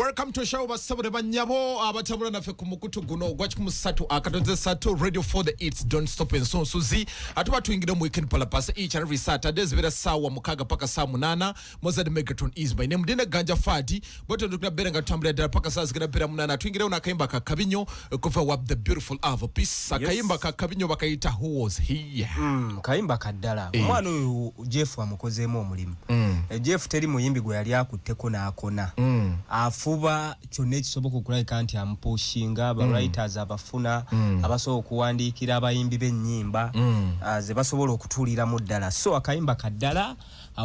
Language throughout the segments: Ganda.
Welcome to show basabure banyabo abatabula nafe kumukutu guno gwachimusatu akatonze satu radio for the eats don't stop and so suzi atuba tuingire mu weekend palapasa each and every Saturdays vera sawa mukaga paka saa 8 Mozart Megatron is by name Dina Ganja Fadi boto ndukuna berenga tambula dala paka saa zikira bera munana tuingire unakaimba kakabinyo cover up the beautiful Avo Peace akaimba kakabinyo bakaita who was he kaimba kadala omwana Jeff amukozemo omulimu Jeff teri muyimbi gwe yali akutteko naakona afuba kyonna ekisoboka okulabika nti ampushinga ba writers abafuna abasobola okuwandiikira abayimbi b'ennyimba ze basobola okutuulira mu ddala so akayimba kaddala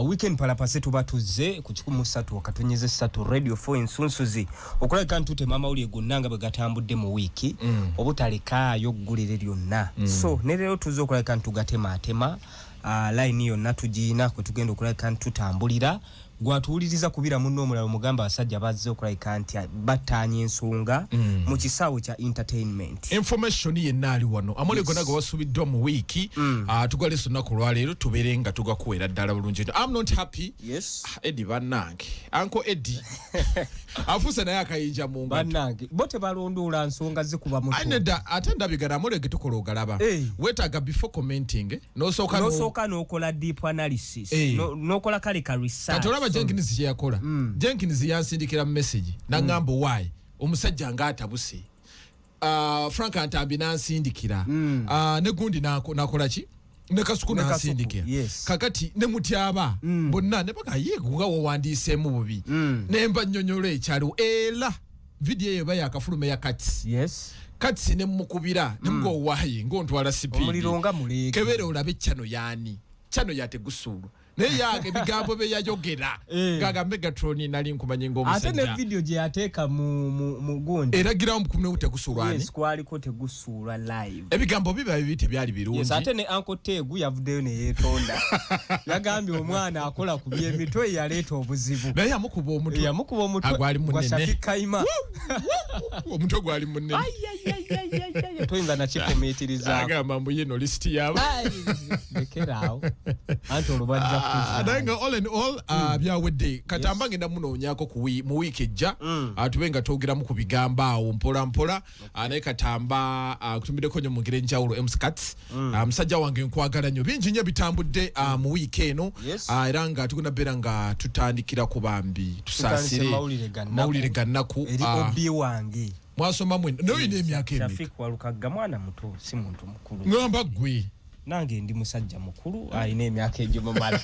weekend palapase tuba tuzze ku 13 okatonyeze 3 radio 4 ensunsuzi okulabika nti tute mama uli egunnanga bwe gatambudde mu wiiki obutalekaayo ggulire lyonna so ne leero tuzze okulabika nti tugatematema line yonna tugiina kwe tugenda okulabika nti tutambulira gwatuuliriza kubira munno omulala omugamba abasajja bazze okulabika nti battaanya ensonga mu kisaawe kya entertainment information yennaali wano amole gonna gwe wasubiddwa mu wiiki tugwaleso nnaku lwaleero tubeere nga tugakuwera ddala bulungi I'm not happy Eddie bannange Uncle Eddie afuuse naye akayinja mu ngalo bannange bo tebalondoola nsonga zikuba mu ate ndabigana amole ge tukola ogalaba weetaaga before commenting n'osooka n'okola deep analysis n'okola kale ka research Jenkins yakola Jenkins yansindikira message nangamba why omusajja ngatabuse Frank Antambi nansindikira ne gundi nakola ki ne kasuku nansindikira kakati ne mutyaba bonna ne baka yego wandise mu bubi nemba nnyonyolo ekyalo era video eyo baya akafulume ya kati ne mukubira ne mgo wayi ngontwala sipi omulironga muleke kebere olabe chano yani chano yategusulu Neya ebigambo be yayogera gaga Megatron nali nkumanye ng'omusajja ate ne video gye yateeka mu gundi eragira omukumne utegusulwani kwali ko tegusulwa live ebigambo biba bibite byali birungi ate ne Uncle Tegu yavuddeyo ne yetonda yagambye omwana akola ku byemitwe yaleeta obuzibu naye yamukuba omutwe agwali munene omutwe gwali munene toyinza nakikomeetiriza agamba mbu yeno list yabo lekeraawo anti olubajja Adanga all in all byawedde katamba ngenda munoonyako mu week ejja atubenga twogeramu ku bigamba awo mpola naye katamba kutumbideko nnyo mu ngeri enjawulo mscats musajja wange nkwagala nnyo bingi nnyo bitambudde mu week eno era nga tugenda beera nga tutandikira ku bambi tusaasire mawulire gannaku eri obi wange mwasoma mwe noyina emyaka emeka Shafik Walukaga mwana muto si muntu mukulu ngamba gwe nange ndi musajja mukulu ayina emyaka egyo mala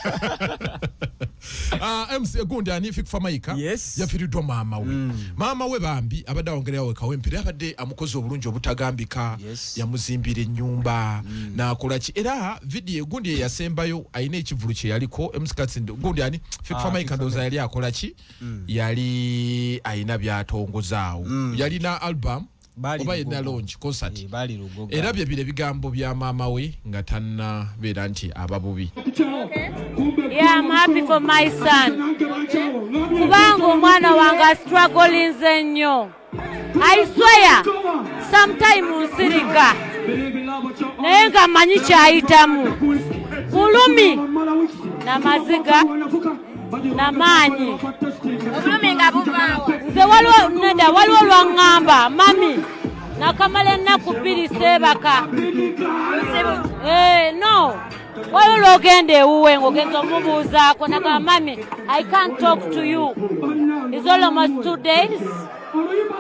MC gundi ani fikfa maika yafiridwa mama we bambi abadde awongererawo kawempire abadde amukozi obulungi obutagambika yamuzimbira ennyumba nakola ki era video gundi yasembayo ayina ekivulu kye yaliko MC gundi ani fikfa maika ndoza yali akola ki yali ayina byatongozaawo yali na album oba yena launch concert era bye bigambo bya mama we nga tanna beera nti ababubi I'm happy for my son kubanga omwana wange struggling nnyo I swear sometime nsiriga naye nga manyi kyayitamu bulumi n'amaziga n'amaanyi obulumi nga buvaawo nze waliwo lwaŋŋamba mami nakamala ennaku 2 seebaka no waliwo lwogenda ewuwe ng'ogenza omubuuzaako nagamba mami I can't talk to you it's almost 2 days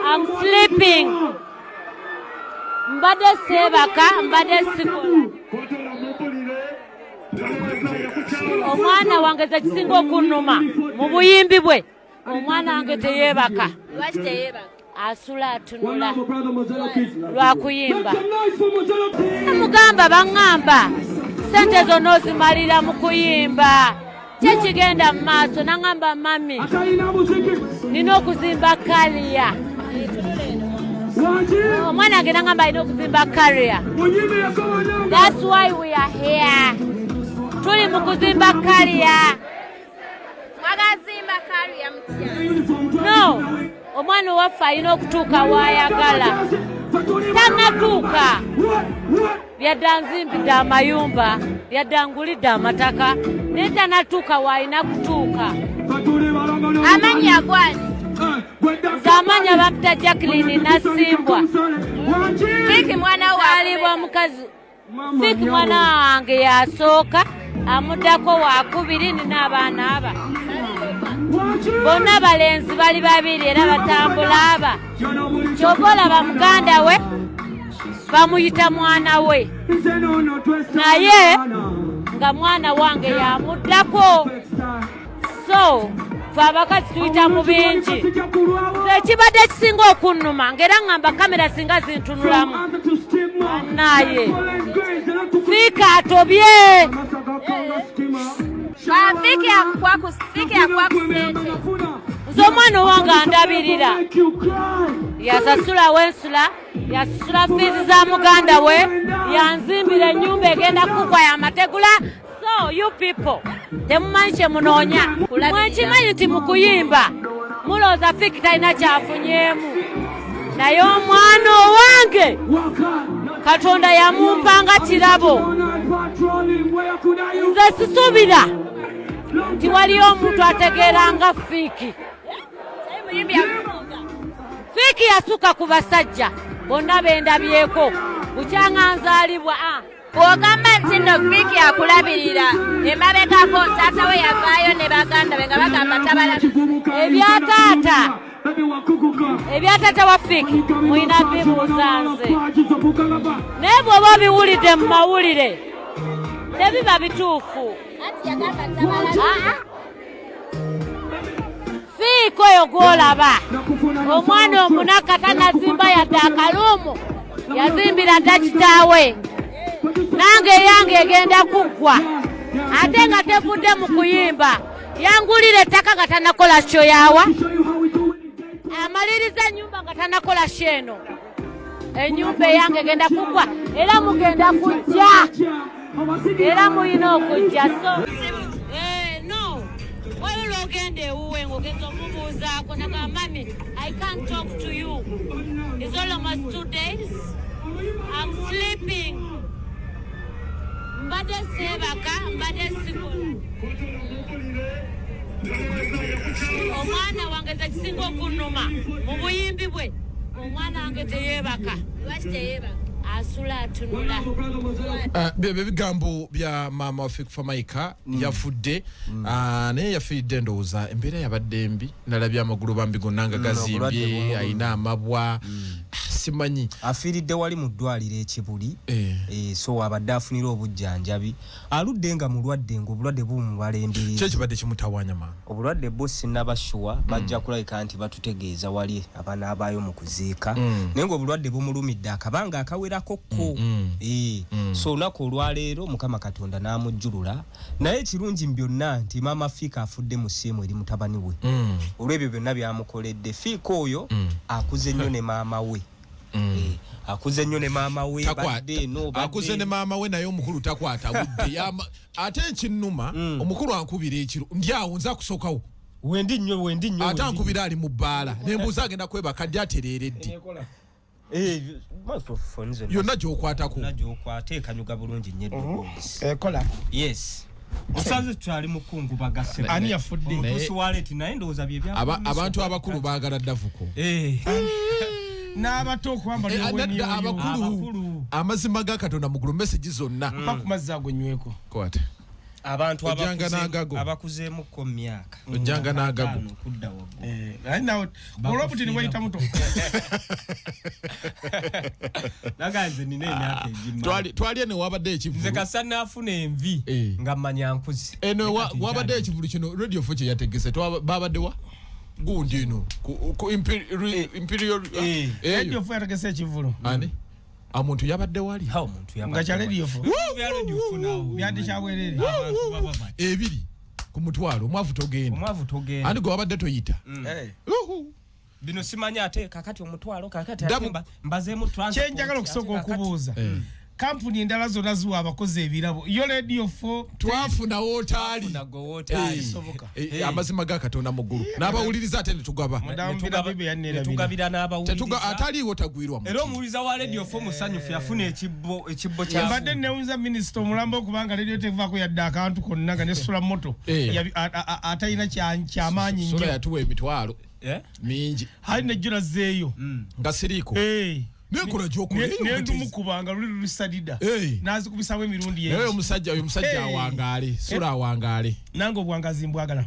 I'm sleeping mbadde seebaka mbadde sikola omwana wange tekisinga okunnuma mu buyimbi bwe omwana wange teyeebaka asula atunula lwakuyimba mugamba baŋŋamba sente zonna ozimalira mu kuyimba kyekigenda mu maaso naŋŋamba mami nina okuzimba kaliya omwana wange naŋŋamba alina okuzimba kaliya that's why we are here tuli mu kuzimba kaliya mwagazimba kaliya mutya no omwana waffe alina okutuuka waayagala tannatuuka yadda nzimbidde amayumba yadda ngulidde amataka naye tannatuuka waalina kutuuka amannya gwani Zamanya bamta Jacqueline Nasimbwa. Fiki mwana wa Alibwa mukazi. Fiki mwana wange yasooka amuddako wakubiri n'abaana aba. Bonna balenzi bali babiri era batambula aba. Kyobola bamuganda we bamuyita mwana we. Naye nga mwana wange yamuddako. So abakazi tuyita mu bingi. Ekibadde kisinga okunnuma ng'era ngamba kamera singa zintunulamu. Naye Fika atobye. Fiki akwaku sente. Zomwana wange andabirira. Yasasula wensula, yasasula fiizi za muganda we, yanzimbira ennyumba egenda kugwa ya mategula. So you people, temumanyi kye munoonya. Mwekimanyi nti mu kuyimba mulooza Fiki talina kyafunyeemu. Naye omwana owange Katonda yamumpanga kirabo. Nze sisuubira nti waliyo omuntu ategeera nga Fiki. Fiki yasuka ku basajja bonna bendabyeko bukyanga nzaalibwa. Bw'ogamba nti nno Fiki akulabirira emabegako taata we yavaayo ne baganda be nga bagamba tabala. Ebyataata wa Fiki mulina bibuuza nze. Naye bw'oba obiwulidde mu mawulire tebiba bituufu. Fiki oyo gw'olaba omwana omunaka tanazimba yadde akaluumu, yazimbira dda kitaawe. Nange eyange egenda kuggwa ate nga tevudde mu kuyimba. Yangulira ettaka nga tanakola kyo yawa. Amaliriza ennyumba nga tanakola sheno. Ennyumba eyange egenda kuggwa era mugenda kujja. Era muyina okujja. So no waliwo ogenda ewuwe ng'ogenda omubuuzaako naga mami I can't talk to you. It's almost 2 days. I'm sleeping. Mbadde seebaka mbadde sikola. Omwana wange ze kisinga okunnuma mu buyimbi bwe. Omwana wange teyeebaka. Lwaki teyeebaka? Asula atunula. Bigambo bya mama wa Fiki Famaika yafudde. Naye yafiiridde ndowooza embeera yabadde mbi. Nalabye amagulu bambi gonnanga gazimbye, ayina amabwa. Simanyi. Afiiridde wali mu ddwaliro ekibuli. So abadde afunira obujjanjabi. Aludde nga mulwadde ng'obulwadde bumubalembera. Kye kibadde kimutawaanya maama. Obulwadde bwo sinnabashuwa bajja kulabika nti batutegeeza wali abanaabayo mu kuziika. Naye ng'obulwadde bumulumidde akabanga akawerako ko. So olunaku olwaleero Mukama Katonda n'amujjulula. Naye ekirungi byonna nti maama Fiki afudde mu ssiemu eri mutabani we. Olw'ebyo byonna byamukoledde. Fiki oyo akuze nnyo ne maama we. Akuze nnyo ne maama we badde no badde. Akuze ne maama we naye omukulu takwata budde. Ate ekinnuma omukulu ankubira ekiro ndi awo nza kusookawo. Wendi nnyo. Ate ankubira ali mu bbaala. Ne mbuuza agenda kwebaka ddi atereeredde. Yonna gy'okwatako. Gy'okwata ekanyuga bulungi nnyo. Ekola. Yes. Osaze twali mu kungu bagase. Ani yafudde? Kusuwaleti naye ndowooza bye bya. Abantu abakulu baagala ddavuko. N'abato okwambala abakulu amazima ga Katonda mugulu message zonna. Ku mazzi ago nyweko. Kwate. Abantu abakuzeemu ko myaka. Ojjanga n'agago. Kudda wago. Naye olwobuti ni wayita muto. Naganze nina emyaka ejimma. Twali ene wabadde ekivulu. Nze kasana afuna envi nga mmanya nkuzi. Eno wabadde ekivulu kino Radio 4 kye yategese babadde wa? Gundi eno ku imperial Radio 4 yategese ekivulu. Ani? Omuntu yabadde wali. Ha omuntu yabadde. Ngacha Radio 4. Ya Radio 4 nawo. Byandi kyabwerere. Ebiri ku mutwalo omwavu togenda. Ani gwe wabadde toyita. Bino simanya ate kakati omutwalo kakati atemba mbazeemu transport. Kyenjagala okusooka okubuuza. Kampuni endala zonna ziwa abakozi ebirabo. Yo Radio 4 twafuna wootaali. Amazima ga Katonda muggulu. N'abawuliriza ate ne tugaba. Tugabira n'abawuliriza. Ataliiwo tagwirwa mu. Era omuwuliza wa Radio 4 musanyufu yafuna ekibbo kya. Mbadde newuza minisita omulambo okubanga radio tevaako yadde akantu konna nga nesula moto. Atalina kyamaanyi nnyo. Sula yatuwa emitwalo. mingi hari nejjuna zeeyo nga siriko nekola gyokole nendu mukubanga luli lusadida nazikubisabo emirundi yeyo omusajja awangaale sura awangaale nange obwangazi mbwagala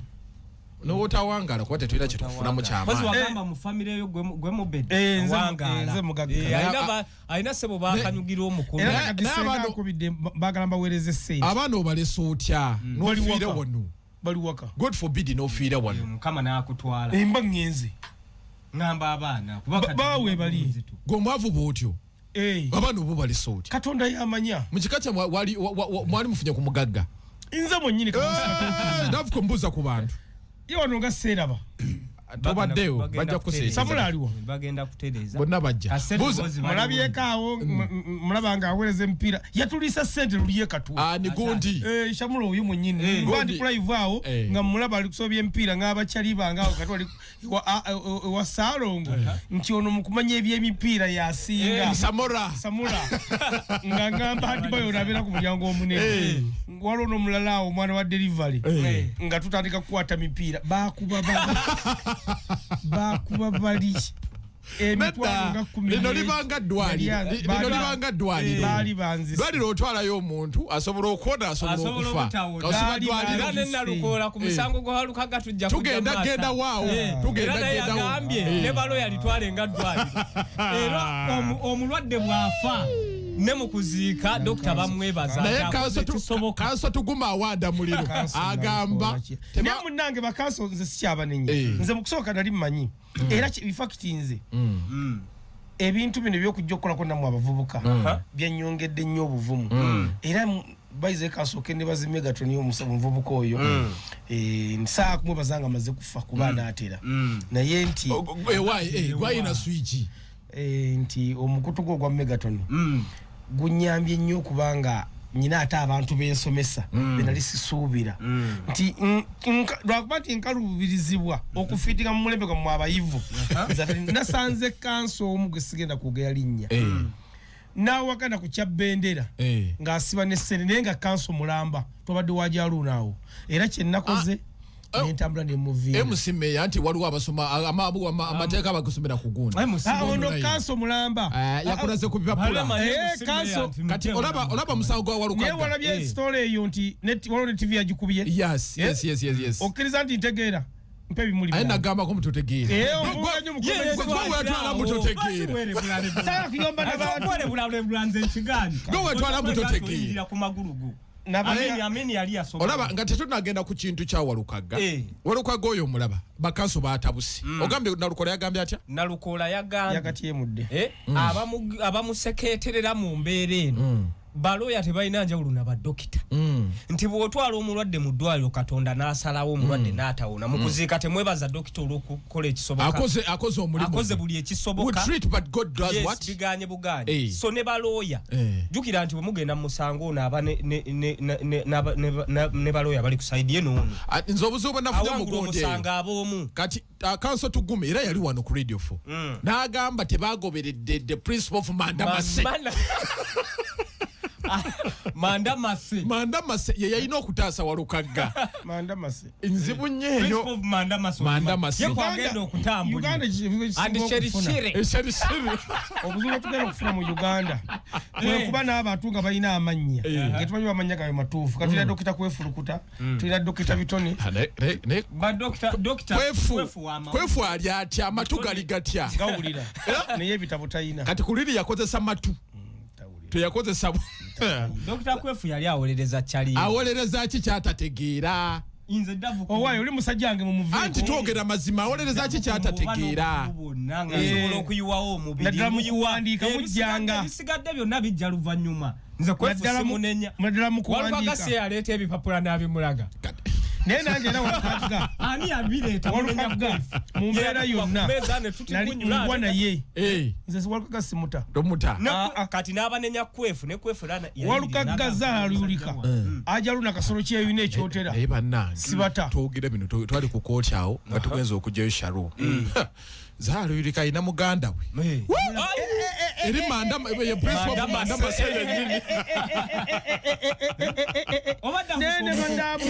n'otawangala kuba tetulina kye tufuna mu kyamaanyi. Kozi wagamba mu famire yo gwe mubedde wangala alina sebo bakanyugira omukono nakubidde bagala mbaweereze sente abaana obalesa otya n'ofiire wano bali waka God forbid n'ofiire wano mukama n'akutwala emba ngenze ngamba abaana bawe bali gomwavu bwotyo abaana obo balesa otya Katonda yamanya mu kika kya mwali mufunye ku mugagga nze mwennyini nafuka mbuuza ku bantu wano nga seeraba tobaddeyo bajja kuseera Samula aliwo bagenda kutereeza bonna bajja mulabyeko awo mulaba nga aweereza emipiira yatuliisa ssente luliye katuwa ni gundi Samula oyo mwennyini bandi kulive awo nga mulaba ali kusobya emipiira ng'abakyali bange awo kati wali wa Saalongo nti ono mu kumanya eby'emipiira yasinga Samula nga ngamba Hadibayo onabeera ku mulyango omunene waliwo n'omulala awo omwana wa delivery nga tutandika kukwata mipiira bakuba bali emitwalo nga 10 lino libanga ddwaliro otwalayo omuntu asobola okuwona asobola okufa era nenalukoola ku musango gwalukaga tujja tugenda waawo ne baloya litwale nga ddwaliro era omulwadde bw'afa ne mukuziika dokita bamwebaza naye kanso tuguma awanda muliro agamba ne munnange bakanso nze sikyabanenye nze mukusooka nali mmanyi era bifakiti nze ebintu bino byokujja okukolako nammwe abavubuka byannyongedde nnyo obuvumu era baize kasooke ne bazimye gatoni omuvubuka oyo saa kumwebaza nga amaze kufa kuba naatera naye nti gwayina swiki nti omukutu gwo gwa megatoni gunyambye nnyo okubanga nyina ate abantu bensomesa benali sisuubira nti lwakuba nti nkalubirizibwa okufiitika mu mulembe gwammwe abayivu nasanze kanso omu gwe sigenda kwogera linnya n'awakana ku kyabbendera ng'asiba n'essente naye nga kanso mulamba tobadde wajaluunaawo era kye nakoze nentambula nemuviira emusimeya nti waliwo abasoma amateeka bakusomera ku gundi ono kanso mulamba yakulaze ku bipapula kati olaba musango gwa walukaga naye walabye story eyo nti waliwo ne TV yagikubye yes okkiriza nti ntegeera mpe bimuli aye nagamba ko mutotegeera gwewetwala mutotegeera gwewetwala mutotegeera olaba nga tetunagenda ku kintu kya walukaga walukaga oyo omulaba bakanso batabuse ogambye Nalukoola yagambye atya Nalukoola yagambye abamusekeeterera mu mbeera eno baloya tebalina njawulo na badokita nti bw'otwala omulwadde mu ddwaliro Katonda n'asalawo omulwadde n'atawona mu kuziika temwebaza dokita olw'okukola ekisoboka akoze omulimu akoze buli ekisoboka biganye buganye so ne baloya jjukira nti bwe mugenda mu musango ono aba ne baloya bali ku sayidi ye n'ono nze obuzibu bwe nafunye mu gundi omusanga ab'omu kati kanso tugume era yali wano ku Radio 4 n'agamba tebagoberedde the principle of Mandamase Mandamase ye yalina okutaasa walukaga nzibu nnyo eyo Mandamase yekwagenda okutambula obuzibu tugenda okufuna mu Uganda kuba n'abantu nga balina amannya ngetumanyi bamanya gayo matuufu kati tulina dokita kwefulukuta tulina dokita bitone kwefu ali atya amatu gali gatya gawulira naye ebitabo talina kati kuliri yakozesa matu teyakozesa Dr. Kwefu yali awolereza ki kyatategeera owayo oli musajja wange mu muvuko anti twogera mazima awolereza ki kyatategeera okuyiwawo omubiri muyiwandika mujjanga bisigadde byonna bijja luvannyuma nze Kwefu simunenya walukaga se yaleeta ebipapula n'abimulaga naye nange era walukaga ani abireeta walukaga mu mbeera yonna nali ngwa naye nze walukaga simuta kati n'abanenya Kwefu ne Kwefu walukaga zaalulika ajaluna kasolo kyeyina ekyotera naye bannange sibata twogera bino twali ku kooti awo nga tugenza okugyayo shalo zaalulika ina muganda we eri manda ye principal of manda masele nyini nene mandabu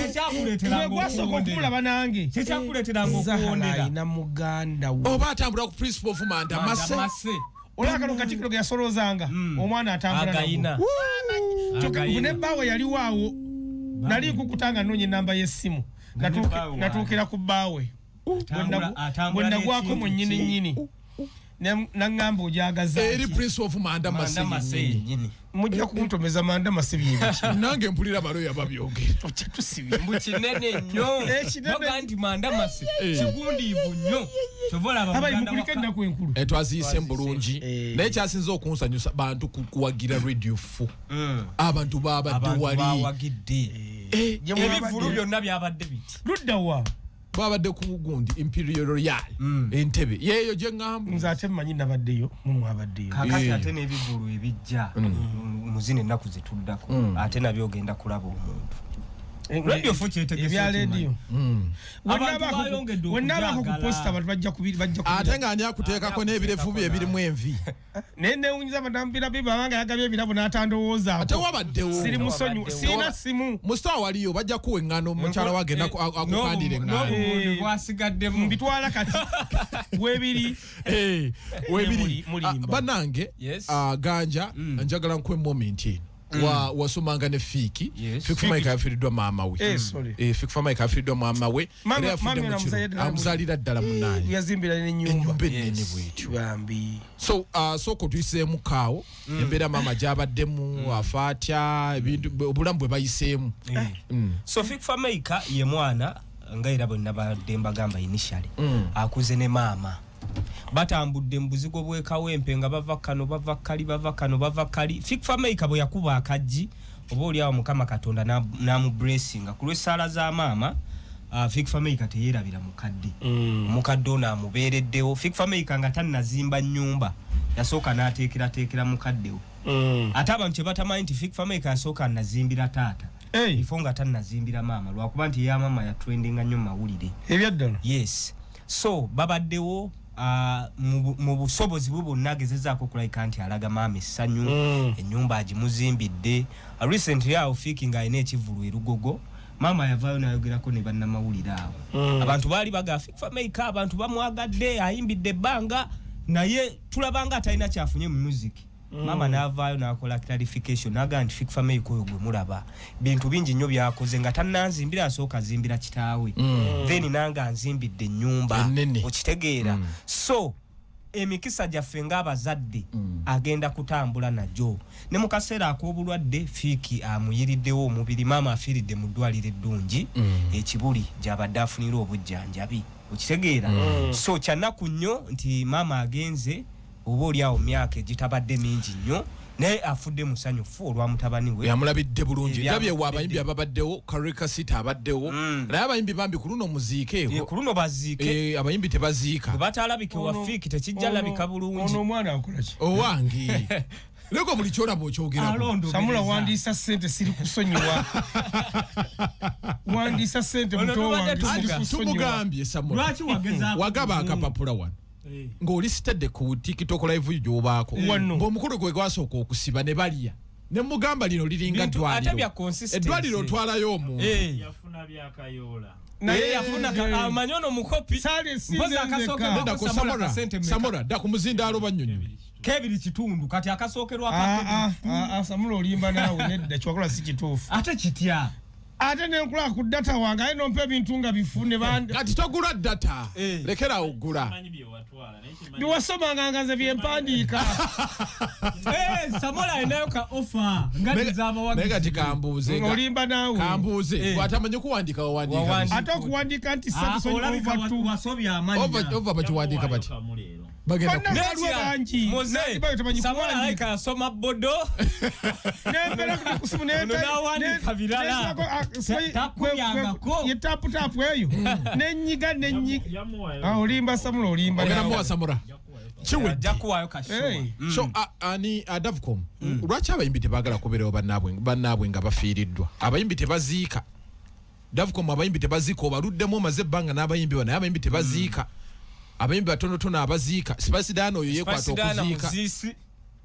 gwasoka okumulaba nange kikyakuleeteranga okuwondera ina muganda we oba atambula ku principal of manda mase olakalo katikiro ge yasolozanga omwana atambula ne bawe yali waawo nali kukutanga nonye namba y'essimu natuukira ku bawe bwe nagwako mu nnyini nangamba ojagaza eri principal of manda mase mujja kuntomeza manda masebye nange mpulira baloya babyogera tusibye mbukinene nnyo noganti manda mase kigundiivu nnyo abayimugulika ennaku enkulu etwaziyise bulungi naye kyasinza okunsanyusa bantu kuwagira radio 4 abantu babadde wali ebivulu byonna byabadde biti luddawa babadde ku gundi Imperial Royal entebe yeyo je ngamba nze ate mmanyi nabaddeyo mumwabaddeyo kakati ate n'ebivulu ebijja muzine ennaku zetuddako ate nabyo ogenda kulaba omuntu radio ebya radio wenabako ku posta abantu bajja ate nga ani akuteekako n'ebirevu bye ebirimu envi nenewunyiza badambira bibanga yagabye ebirabo n'atandowooza ate wabaddewo siri musonyu sina simu musta waliyo bajja kuwa eŋŋano mukyala wagenda akukandira eŋŋano bwasigaddemu mbitwala kati webiri bannange ganja njagala nkuwe moment eno wasomanga ne Fiki Maika yafiiriddwa maama we Fiki Maika yafiiriddwa maama we era yafudde mu kiro amuzaalira ddala munnaani yazimbira ennyumba ennene bwetyo so ko tuyiseemu kaawo embeera maama gy'abaddemu afa atya obulamu bwe bayiseemu so Fiki Maika ye mwana nga era bwe nabadde mbagamba initially akuze ne maama batambudde mbuzigo bwekawempe nga bava kali Fiki Maika bwe yakuba akajji oba oli awo mukama katonda namu blessinga ku lw'essaala za maama Fiki Maika teyeerabira mukadde ono amubeereddewo Fiki Maika nga tannazimba nnyumba yasooka n'ateekera mukaddewo ate abantu kye batamanyi nti Fiki Maika yasooka nazimbira taata ifo nga tannazimbira maama lwakuba nti ya maama yatrendinga nnyo mawulire ebyaddala yes so babaddewo mu busobozi bwe bonna agezezaako okulabika nti alaga maama essanyu ennyumba agimuzimbidde recently awo Fiki ng'alina ekivulu erugogo maama yavaayo n'ayogerako ne bannamawulire awo abantu baali baga Fiki Maika abantu bamwagadde ayimbidde ebbanga naye tulabanga atalina kyafunye mu music mama n'avaayo n'akola clarification n'agamba nti Fiki Maika oyo gwe mulaba bintu bingi nnyo byakoze nga tannanzimbira asooka azimbira kitaawe then nanga nzimbidde ennyumba okitegeera so emikisa gyaffe ng'abazadde agenda kutambula najjo ne mu kaseera ak'obulwadde Fiki amuyiriddewo omubiri maama afiiridde mu ddwaliro eddungi ekibuli gy'abadde afunira obujjanjabi okitegeera so kyannaku nnyo nti maama agenze oba oli awo myaka egitabadde mingi nnyo naye afudde musanyufu olwa mutabani we yamulabidde bulungi ndabye abayimbi ababaddewo Karika City abaddewo naye abayimbi bambi ku luno muziikeeko ku luno baziike abayimbi tebaziika batalabike wa Fiki tekijja labika bulungi ono omwana akolaki owange leko buli kyolaba okyogerako Samula wandiisa ssente siri kusonyiwa wandiisa ssente muto wange siri kusonyiwa tumugambye Samula wagaba akapapula wano ng'oli sitadde ku TikTok live gy'obaako ng'omukulu gwe gwasooka okusiba ne balya ne mugamba lino liringa eddwaliro otwalayo omuntu yafuna byakayoola naye yafuna amanyono mukopi mpoza akasoke Samora da ku muzindaalo bannyonnyo kebiri kitundu kati akasookerwa Samula olimba naawe nedda kyakola si kituufu ate kitya ate nenkula ku data wange aye nompa ebintu nga bifune kati togula data lekera ogula biwasomanga nga nze byempandiika Samula alinayo ka offer nga naye kati kambuuze olimba naawe kambuuze gwatamanyi kuwandiika wawandiika ate okuwandiika nti ova bakiwandiika bati Samula aleka yasoma bodo nawandika birala yetapu eyo nenyiga olimba Samula olimba Samura so ani Davcom lwaki abayimbi tebagala kubeerawo bannaabwe nga bafiiriddwa abayimbi tebaziika Davcom abayimbi tebaziika obaluddemu omaze ebbanga n'abayimbi naye abayimbi tebaziika abayimbi batono abaziika Spice Dana oyo yekwata okuziika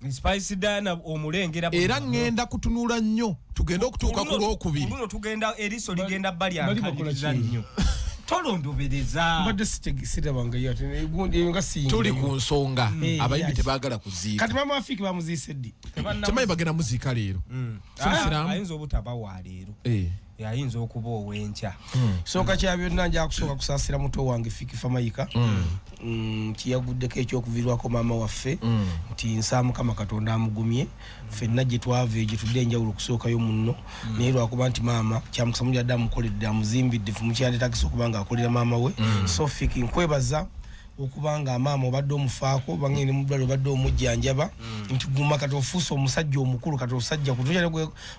Spice Dana omulengera era ngenda kutunula nnyo tugenda okutuuka ku lwokubiri kuno tugenda eriso ligenda bali ankaliza nnyo tolondobereza mbadde sitabanga yate gundi ngasinga tuli ku nsonga abayimbi tebaagala kuziika kati mama afiki bamuziise ddi kyamayi bagenda muziika leero ayinza obutabawa leero yayinza okuba owenkya sooka kya byonna nja kusooka kusaasira muto wange Fiki Famayika kiyaguddeko ekyokuviirwako maama waffe nti nsaa Mukama Katonda amugumye ffenna gye twava gye tudde enjawulo okusookayo munno naye lwakuba nti maama kyamukisa mulya dda amukoledde amuzimbidde fu mukyandetagisa okuba nga akolera maama we so Fiki nkwebaza okubanga maama obadde omufaako bangene muddwali obadde omujjanjaba nti guma kati ofuuse omusajja omukulu kati osajja kutoja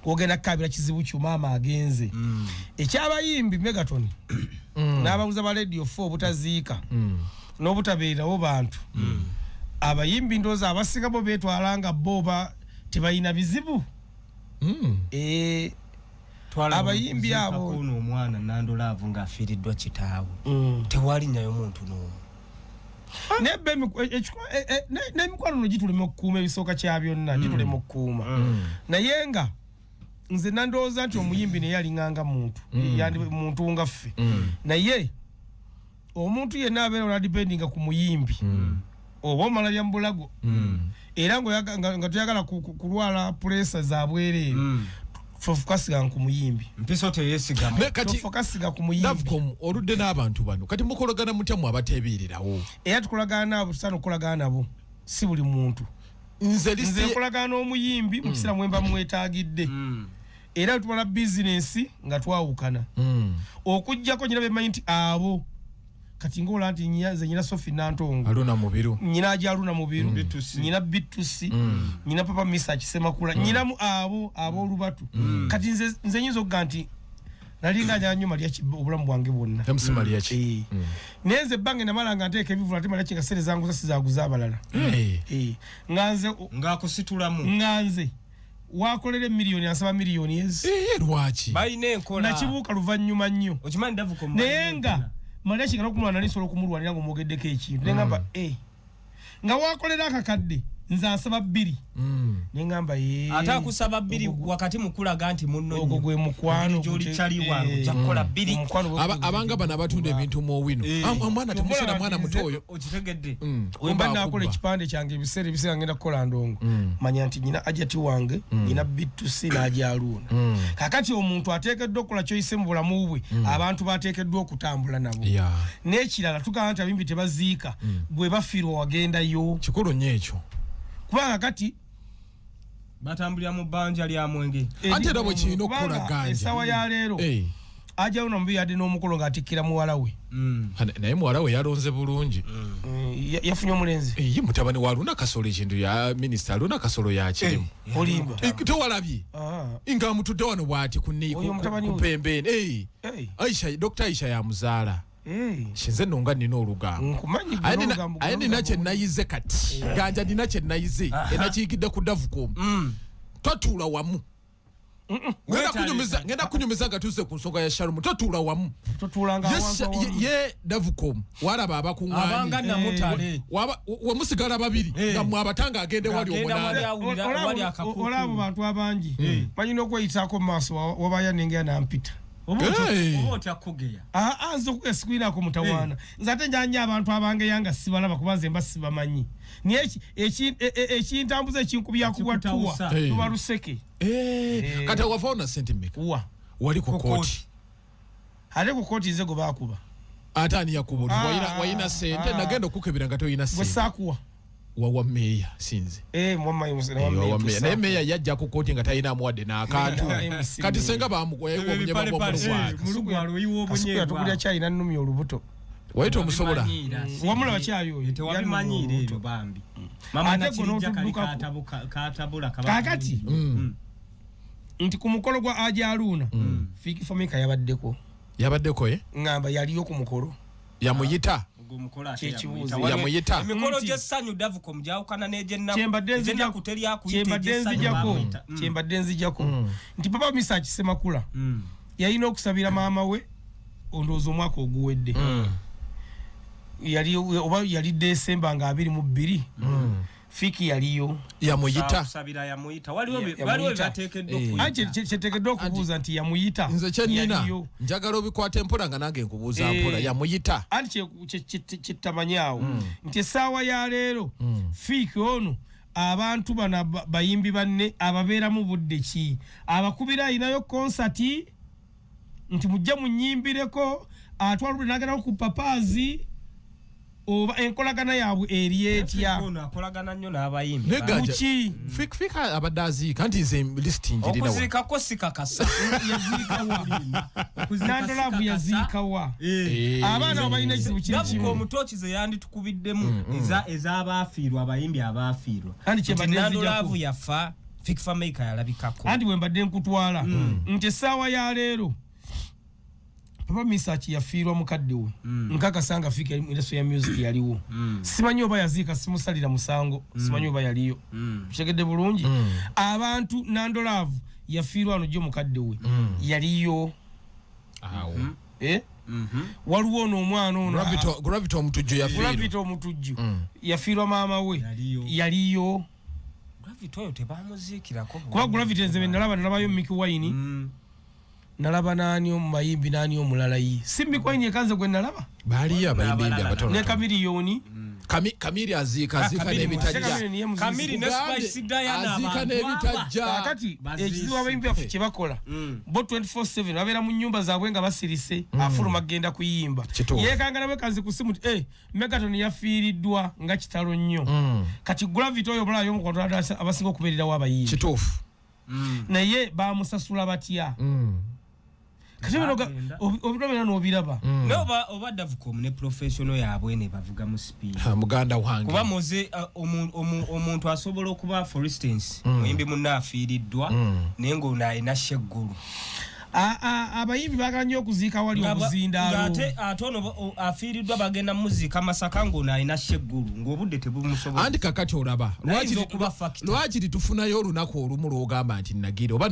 gwogenda kabira kizibu kyo maama agenze ekyabayimbi Megaton n'ababuza ba Radio 4 obutaziika n'obutabeerawo bantu abayimbi ndooza abasigabo beetwalanga boba tebalina bizibu abayimbi abo kuno omwana Nandolaavu ng'afiiriddwa kitaawe tewali nyayo muntu n'omu n'emikwano no gitulema okukuuma ebisooka kya byonna gitulema okukuuma naye nga nze nandowooza nti omuyimbi naye yalinganga muntu yandi muntu nga ffe naye omuntu yenna abeera oladipendinga ku muyimbi oba omala bya mbulago era nga toyagala kulwala puresa za bwereere fokasiga ku muyimbi mpiso teyesigamu kati fokasiga ku muyimbi Navcom oludde n'abantu bano kati mukolagana mutyamu abateebererawo era tukolagana nabo tusana okolagana nabo si buli muntu nze kolagana n'omuyimbi mu kiseera mwemba mwetaagidde era tubala bizinesi nga twawukana okujjako nyina bemanyi nti abo kati ngola nti nze nyina Sophie Nantongo aluna mubiru nyina aja aluna mubiru nyina Bitusi nyina Papa Misa Kisemakula nyina mu abo olubatu kati nze nyinzo ganti nalinga nyanyuma lya obulamu bwange bwonna tamsima lya ki neze bange namalanga nteeka ebivula temala kinga sere zangu zasizaguza abalala nganze ngakusitulamu nganze wakolere miliyoni asaba miliyoni lwaki bayine enkola nakibuuka luvanyuma nnyo okimanyi Navcom nenga Malaysia kana kumulwana nisolo kumulwanira ngo mugeddeko ekintu nengamba nga wakolera akakadde nza asaba 2 nengamba atakusaba 2 wakati mukulaga nti munno ogwo gwe mukwano joli chaliwa jakola 2 abanga bana batunda ebintu mu wino mwana temusera mwana mutoyo okitegedde wemba nakole ekipande kyange ebiseera ngenda kukola ndongo manya nti nyina ajati wange nyina Bitusi n'ajja aluna kakati omuntu ateekeddwa okukola kyoyise mu bulamu bwe abantu bateekeddwa okutambula nabo n'ekirala tugamba nti abimbi tebaziika bwe bafiirwa wagendayo kikulu nnyo ekyo kubanga kati batambulira mu bbanja lya mwenge ate era bwe kirina okukola ganja esawa ya leero ajja uno mbi yadde n'omukolo ng'atikkira muwala we naye muwala we yalonze bulungi yafunye omulenzi ye mutabani wa Luna Kasolo ekintu ya minisita Luna Kasolo yakirimu olimba tewalabye nga amutudde wano bw'ati kupembeeni Dr. Aisha yamuzaala shinze nonga nina olugambo aye nina kye nayize kati ganja nina kye nayize enakiikidde ku Navcom totuula wamu ngenda kunyumiza nga tuze ku nsonga ya Shalom totuula wamu ye Navcom walaba abakuŋŋaanyi wamusigala babiri nga mwabatanga agende wali omunaana olabo bantu abangi banyina okweyitaako mu maaso wabaya nengera nampita obootya kugeya nze okuesikwirako mutawaana nze ate njanya abantu abange yanga sibalaba kuba nze mba sibamanyi naye ekintambuza ekinkubyakuwa tuwa tuba luseke kati wava ona sente mmeka wali ku kooti ate ku kooti nze gwe baakuba ate ani yakuba wayina sente nagenda okukebera nga toyina sente gwe saakuwa wawa meya sinze naye meya yajja ku kooti nga talina amuwadde n'akantu kati senga bamugoyewo obunyema bw'omulugwatugulya kyayina nnumi olubuto wayita omusobola wamulaba kyayo oyo tewabimanyiire bambi ate kakati nti ku mukolo gwa Ajaluuna Fiki Famayika yabaddeko ngamba yaliyo ku mukolo yamuyita yamuyita emikolo gy'essanyu Navcom gyawukana kyembadde nzijjako nti Papa Misa Kisemakula yalina okusabira maama we ondowooza omwaka oguwedde yali December nga 22 Fiki yaliyo yamuyita sabira yamuyita waliwo batekeddwa kyetekeddwa okubuuza nti yamuyita nze kyenina njagala obikwata empola nga nange nkubuuza mpola yamuyita anti kyetamanyaawo nti essaawa ya leero Fiki ono abantu bana bayimbi banne ababeeramu budde ki abakubira ayinayo konsati nti mujja munyimbireko atwalubwe nagenda ku papaazi oba enkolagana yaabwe erietya ono akolagana nnyo n'abayimbi kuki fika abadaziika nti nze listing irina okuziika ko sikakasa Nandolavu yaziikawa abaana abalina ekizibu kiri omutoki ze yanditukubiddemu ez'abaafiirwa abayimbi abaafiirwa Nandolavu yafa Fikifa Maker yalabikako anti bwe mbadde nkutwala nti essaawa ya leero Papa Misachi yafiirwa mukadde we nkakasanga Fiki industry ya music yaliwo simanyi oba yaziika simusalira musango simanyi oba yaliyo kigedde bulungi abantu Nandolavu yafiirwa ano jo mukadde we yaliyo waliwo ono omwana ono Gravity omutujju yafiirwa maama we yaliyo Gravity oyo tebamuziikirako kuba Gravity nze nalabayo Mickey Wine nalaba nani omubayimbi nani omulala yi Simbi Wine ekanze gwe nalaba baliyo abayimbi abatono ne Kamiliyoni Kamiri azika n'ebitajja Kamiri ne Spice Diana azika n'ebitajja kati ekizibu abayimbi bafu kye bakola bo 24/7 babeera mu nyumba zaabwe nga basirise afuluma agenda kuyimba yeekanga nawe kanzi ku simu Megaton yafiiriddwa nga kitalo nnyo kati Gravity oyo bulayo mu kontrada abasinga okubeererawo abayimbi kituufu naye bamusasula batya obitomera n'obiraba oba Davcom ne professional yaabwe ne bavuga mu speed muganda wange kuba moze omuntu asobola okuba for instance muyimbi munna afiiriddwa naye ng'ono alina sheggulu abayimbi baagala nnyo okuziika wali obuzindaalo ate ono afiiriddwa bagenda muziika Masaka ng'ono alina sheggulu ng'obudde tebumusobola andi kakati olaba lwakiri tufunayo olunaku olumu lwogamba nti nagire oba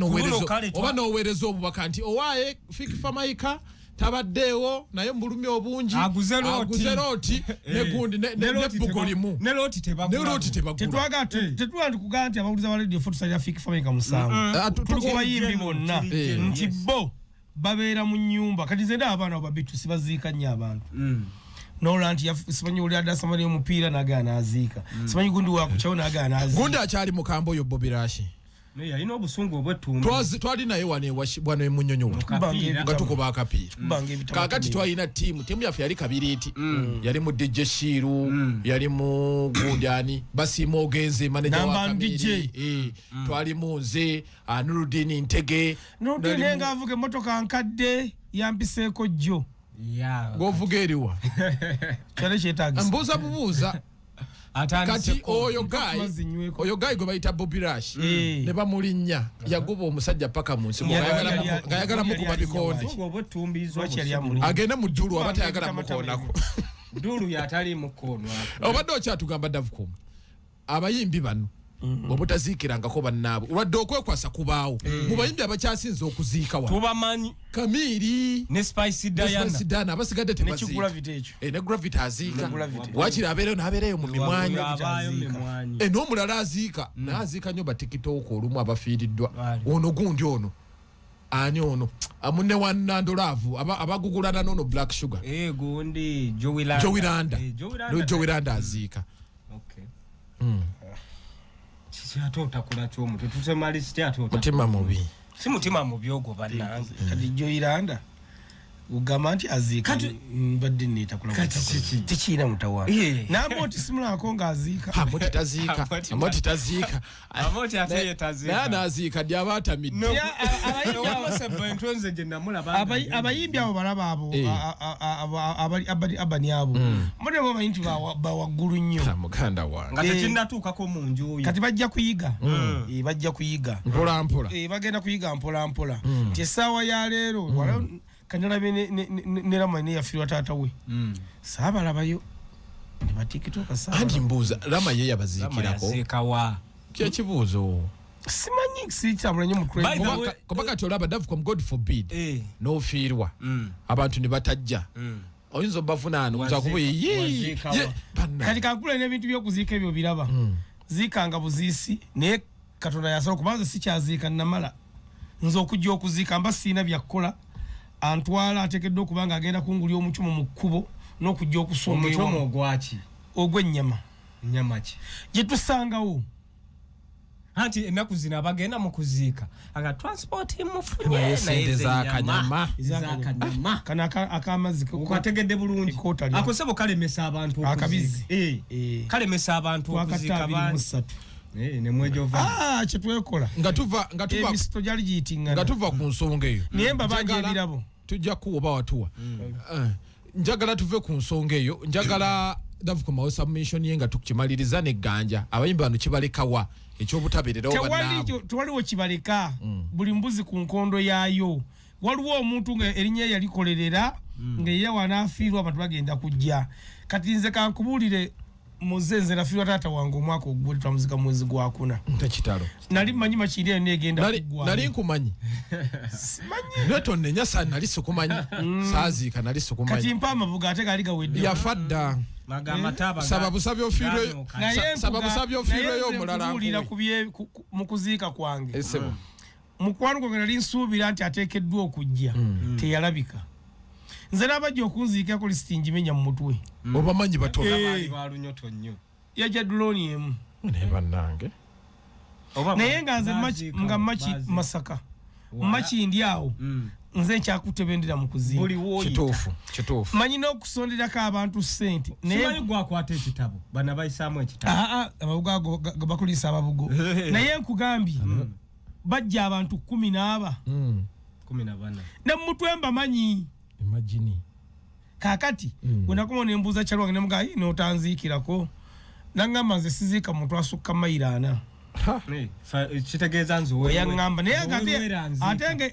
n'oweereza obubaka nti owaaye Fikifa Maker tabaddeewo naye mbulumi obungi aguze looti negundi nebbugo limu ne looti tebagula tetwagala tukugamba nti abawuliza ba radio Fortis ya Fikifa Maker musango tuli ku bayimbi bonna nti bo babeera mu nnyumba kati nze abaana babitu sibaziika nnyo abantu Nolanti simanyi oli adasamali omupiira nagana aziika simanyi gundi wakuchawo nagana aziika gundi akyali mukamba oyo Bobby Rashi ne yalina obusungu obwetumbi twali naye wane munyonyo nga tukuba akapiira kakati twalina tiimu yaffe yali kabiriiti yali mu DJ Shiru yali mu Gundani Basima Ogenze manager wa Kamiri twali mu nze Nurudini Ntege Nurudini nga avuga emotoka nkadde yampiseeko jjo govuga eriwa kyale kyetagisa mbuuza kati oyo guy gwe bayita Bobby Rashi ne bamulinnya yagoba omusajja paka mu nsi ngayagala mukuba bikondi agenda mu ddulu aba tayagala mukoonako ddulu yatali mukoonwa obadde okyatugamba Davcom abayimbi bano obutaziikirangako bannaabwe olwadde okwekwasa kubaawo mu bayimbi abakyasinze okuziika wa tubamanyi Kamiri ne Spice Diana abasigadde tebaziika ne Gravity aziika wakiri abeereyo n'abeereyo mu mimwanyi n'omulala aziika n'aziika nnyo baTiktok olumu abafiiriddwa ono gundi ono ani ono amunne wa Nandolavu abagugulana n'ono Black Sugar gundi Jowiranda aziika Atota kula chomu tusema list atota mutima mubi si mutima mubi ogwo bannange kati Joiranda ugamba nti aziika mbadde nneeta kulaba tekiina mutawa namboti simulako ng'aziika amoti taziika ateye taziika n'aziika ddi aba atamidde abayimbi abo balaba abo abani abo mune bo bayinti bawaggulu nnyo muganda wange nga tekinnatuukako mu nju oyo kati bajja kuyiga mpolampola bagenda kuyiga mpolampola nti essaawa ya leero kanyalabe ne Rama ne yafiirwa taata we saabalabayo ne batikitoka saaba andi mbuuza Rama ye yabaziikirako kyekibuuzo simanyi sikyabula nnyo mutwe kuba kati olaba Davcom God forbid n'ofiirwa abantu ne batajja oyinza bafunano nzakubo yi kati kakula n'ebintu by'okuziika ebyo biraba ziikanga buziisi naye Katonda yasala kubanza sikyaziika namala nze okujja okuziika mba siina byakukola antwala ateekeddwa okubanga agenda kungulya omucumu mu kkubo n'okujja okusonga omucumu ogwaki ogw'ennyama nnyama ki gye tusangawo anti ennaku zino abagenda mu kuziika aga transport mufunye naye zakanyama kana akamazzi ukategedde bulungi akosebo kalemesa abantu akabizi kalemesa abantu okuziika bantu ne mwejova kyetwekola nga tuva emisto gyali giyitinga nga tuva ku nsonga eyo naye mbabanja ebirabo tujja kuwoba watuwa njagala tuve ku nsonga eyo njagala davuka mawo submission yenga tukimaliriza ne ganja abayimbi bano kibalekawa ekyobutaberera obannabo twaliwo kibaleka buli mbuzi ku nkondo yaayo waliwo omuntu nga erinnya yalikolerera nga ye wanaafiirwa abantu bagenda kujja kati nze kankubulire muzenze nafiirwa taata wange omwaka ogwo twamuzika mwezi gwa kuna ntakitalo nali manyi makiri eyo negenda kugwa nali nkumanyi simanyi neto nenyasa nali sikumanyi saazika nali sikumanyi kati mpa amavuga ate gali gawedde yafadda sababu sabyo firo yo mulala kulira kubye mu kuziika kwange mukwano gwange nali nsuubira nti ateekeddwa okujja teyalabika nze n'abajja okunziika ku lisiti njimenya mu mutwe obamanyi batola balunyoto nnyo yajja drone emu ne bannange naye nga nze nga maki Masaka maki ndi awo nze nkyakutebendera mu kuziika kituufu manyi n'okusonderako abantu ssente naye gwakwata ekitabo bana bayisaamu ekitabo amabugo ago bakulisa ababugo naye nkugambye bajja abantu 14 ne mutwe mbamanyi imagine kakati bwenakoma nembuuza kyalwange nemugayi n'otanziikirako nangamba nze siziika muntu asukka mayiraana kitegeeza nze yaŋŋamba naye ate nga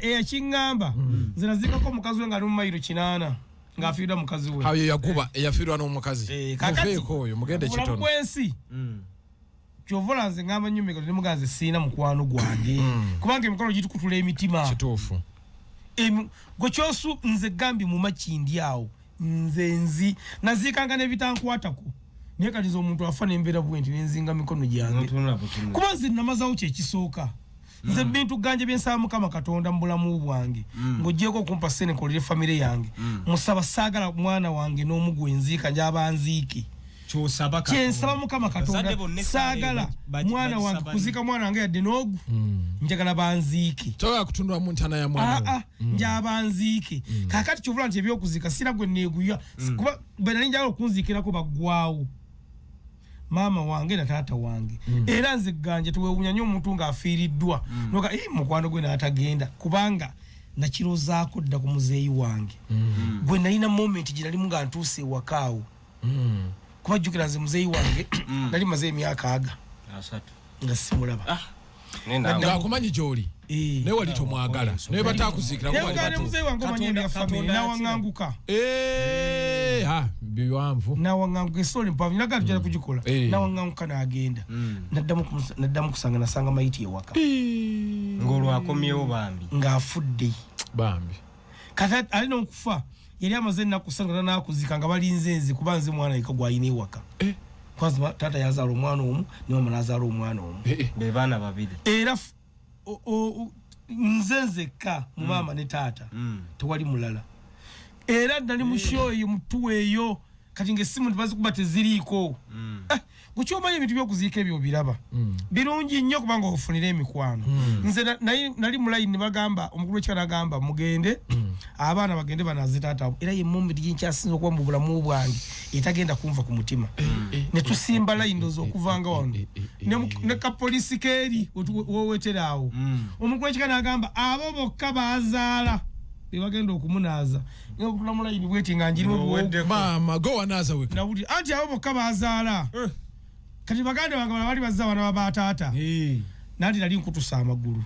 eyakiŋŋamba nze naziikako omukazi we nga ali mu mayiro 8 ng'afiirwa mukazi we ayo yakuba eyafiirwa n'omukazi muveeko oyo mugende kitono obulamu bw'ensi kyovola nze ŋŋamba nnyo migato nemugaa nze siina mukwano gwange kubanga emikono gitukutula emitima kituufu gwe kyosu nze gambye mu makindi awo nze naziikanga n'ebitankwatako naye kati nze omuntu afa n'embeera bwenti nenzinga mikono gyange kuba nze namazawo kyekisooka nze bintu ganje byensaba Mukama Katonda mu bulamu bwange ng'ogyeko okumpa ssente nkolere famire yange musaba saagala mwana wange n'omu gwe nziika njaba nziike kyensaba Mukama Katonda saagala mwana wange kuziika mwana wange yadde n'ogu njagala banziike toya kutundwa mu ntana ya mwana njaba nziike kakati kyovula nti ebyokuziika sira gwe neeguya kuba benali njagala okunziikirako baggwawo maama wange na taata wange era nze ganje tuwewunya nnyo omuntu ng'afiiriddwa noga mukwano gwe n'atagenda kubanga nakirozaako dda ku muzeeyi wange gwe nalina moment gye nalimu nga ntuuse ewakaawo kuba jjukira nze muzeeyi wange nali maze emyaka 3 nga simulaba ng'akumanyi gy'oli naye wali tomwagala naye batakuziikira muzeeyi wange omanyi ebyafamire nawaŋŋanguka biwanvu nawaŋŋanguka esoli mpavu nagaa tujala kugikola nawaŋŋanguka n'agenda naddamu kusanga nasanga mayiti ewaka ng'olwakomyewo bambi ng'afudde bambi kati alina okufa yali amaze ennaku 3 n'akuzika nga balinze nze kuba nze mwana yeka gwalina ewaka kwanza taata yazaala omwana omu ne mama n'azaala omwana omu be baana babiri era nze nzekka mu maama ne taata tewali mulala era nali mushoyo mutu eyo kati ng'essimu tebazikuba teziriiko gukyomanyi ebintu by'okuziika ebyo biraba birungi nnyo kubanga ofunira emikwano nze nali mulayini ne bagamba omukulu w'ekika n'agamba mugende abaana bagende banaze taata era ye moment gy'enkyasinza okuba mu bulamu bwange etagenda kunva ku mutima ne tusimba layini ndoza okuvanga wano ne kapolisi keeri wowetera awo omukulu w'ekika n'agamba abo bokka bazaala bebagenda okumunaaza ngokutula mu layini bweti nga njirimu maama go wanaaza weka nawuli anti abo bokka bazaala kati bagande bange bali bazza bana babataata nanti nali nkutusa amagulu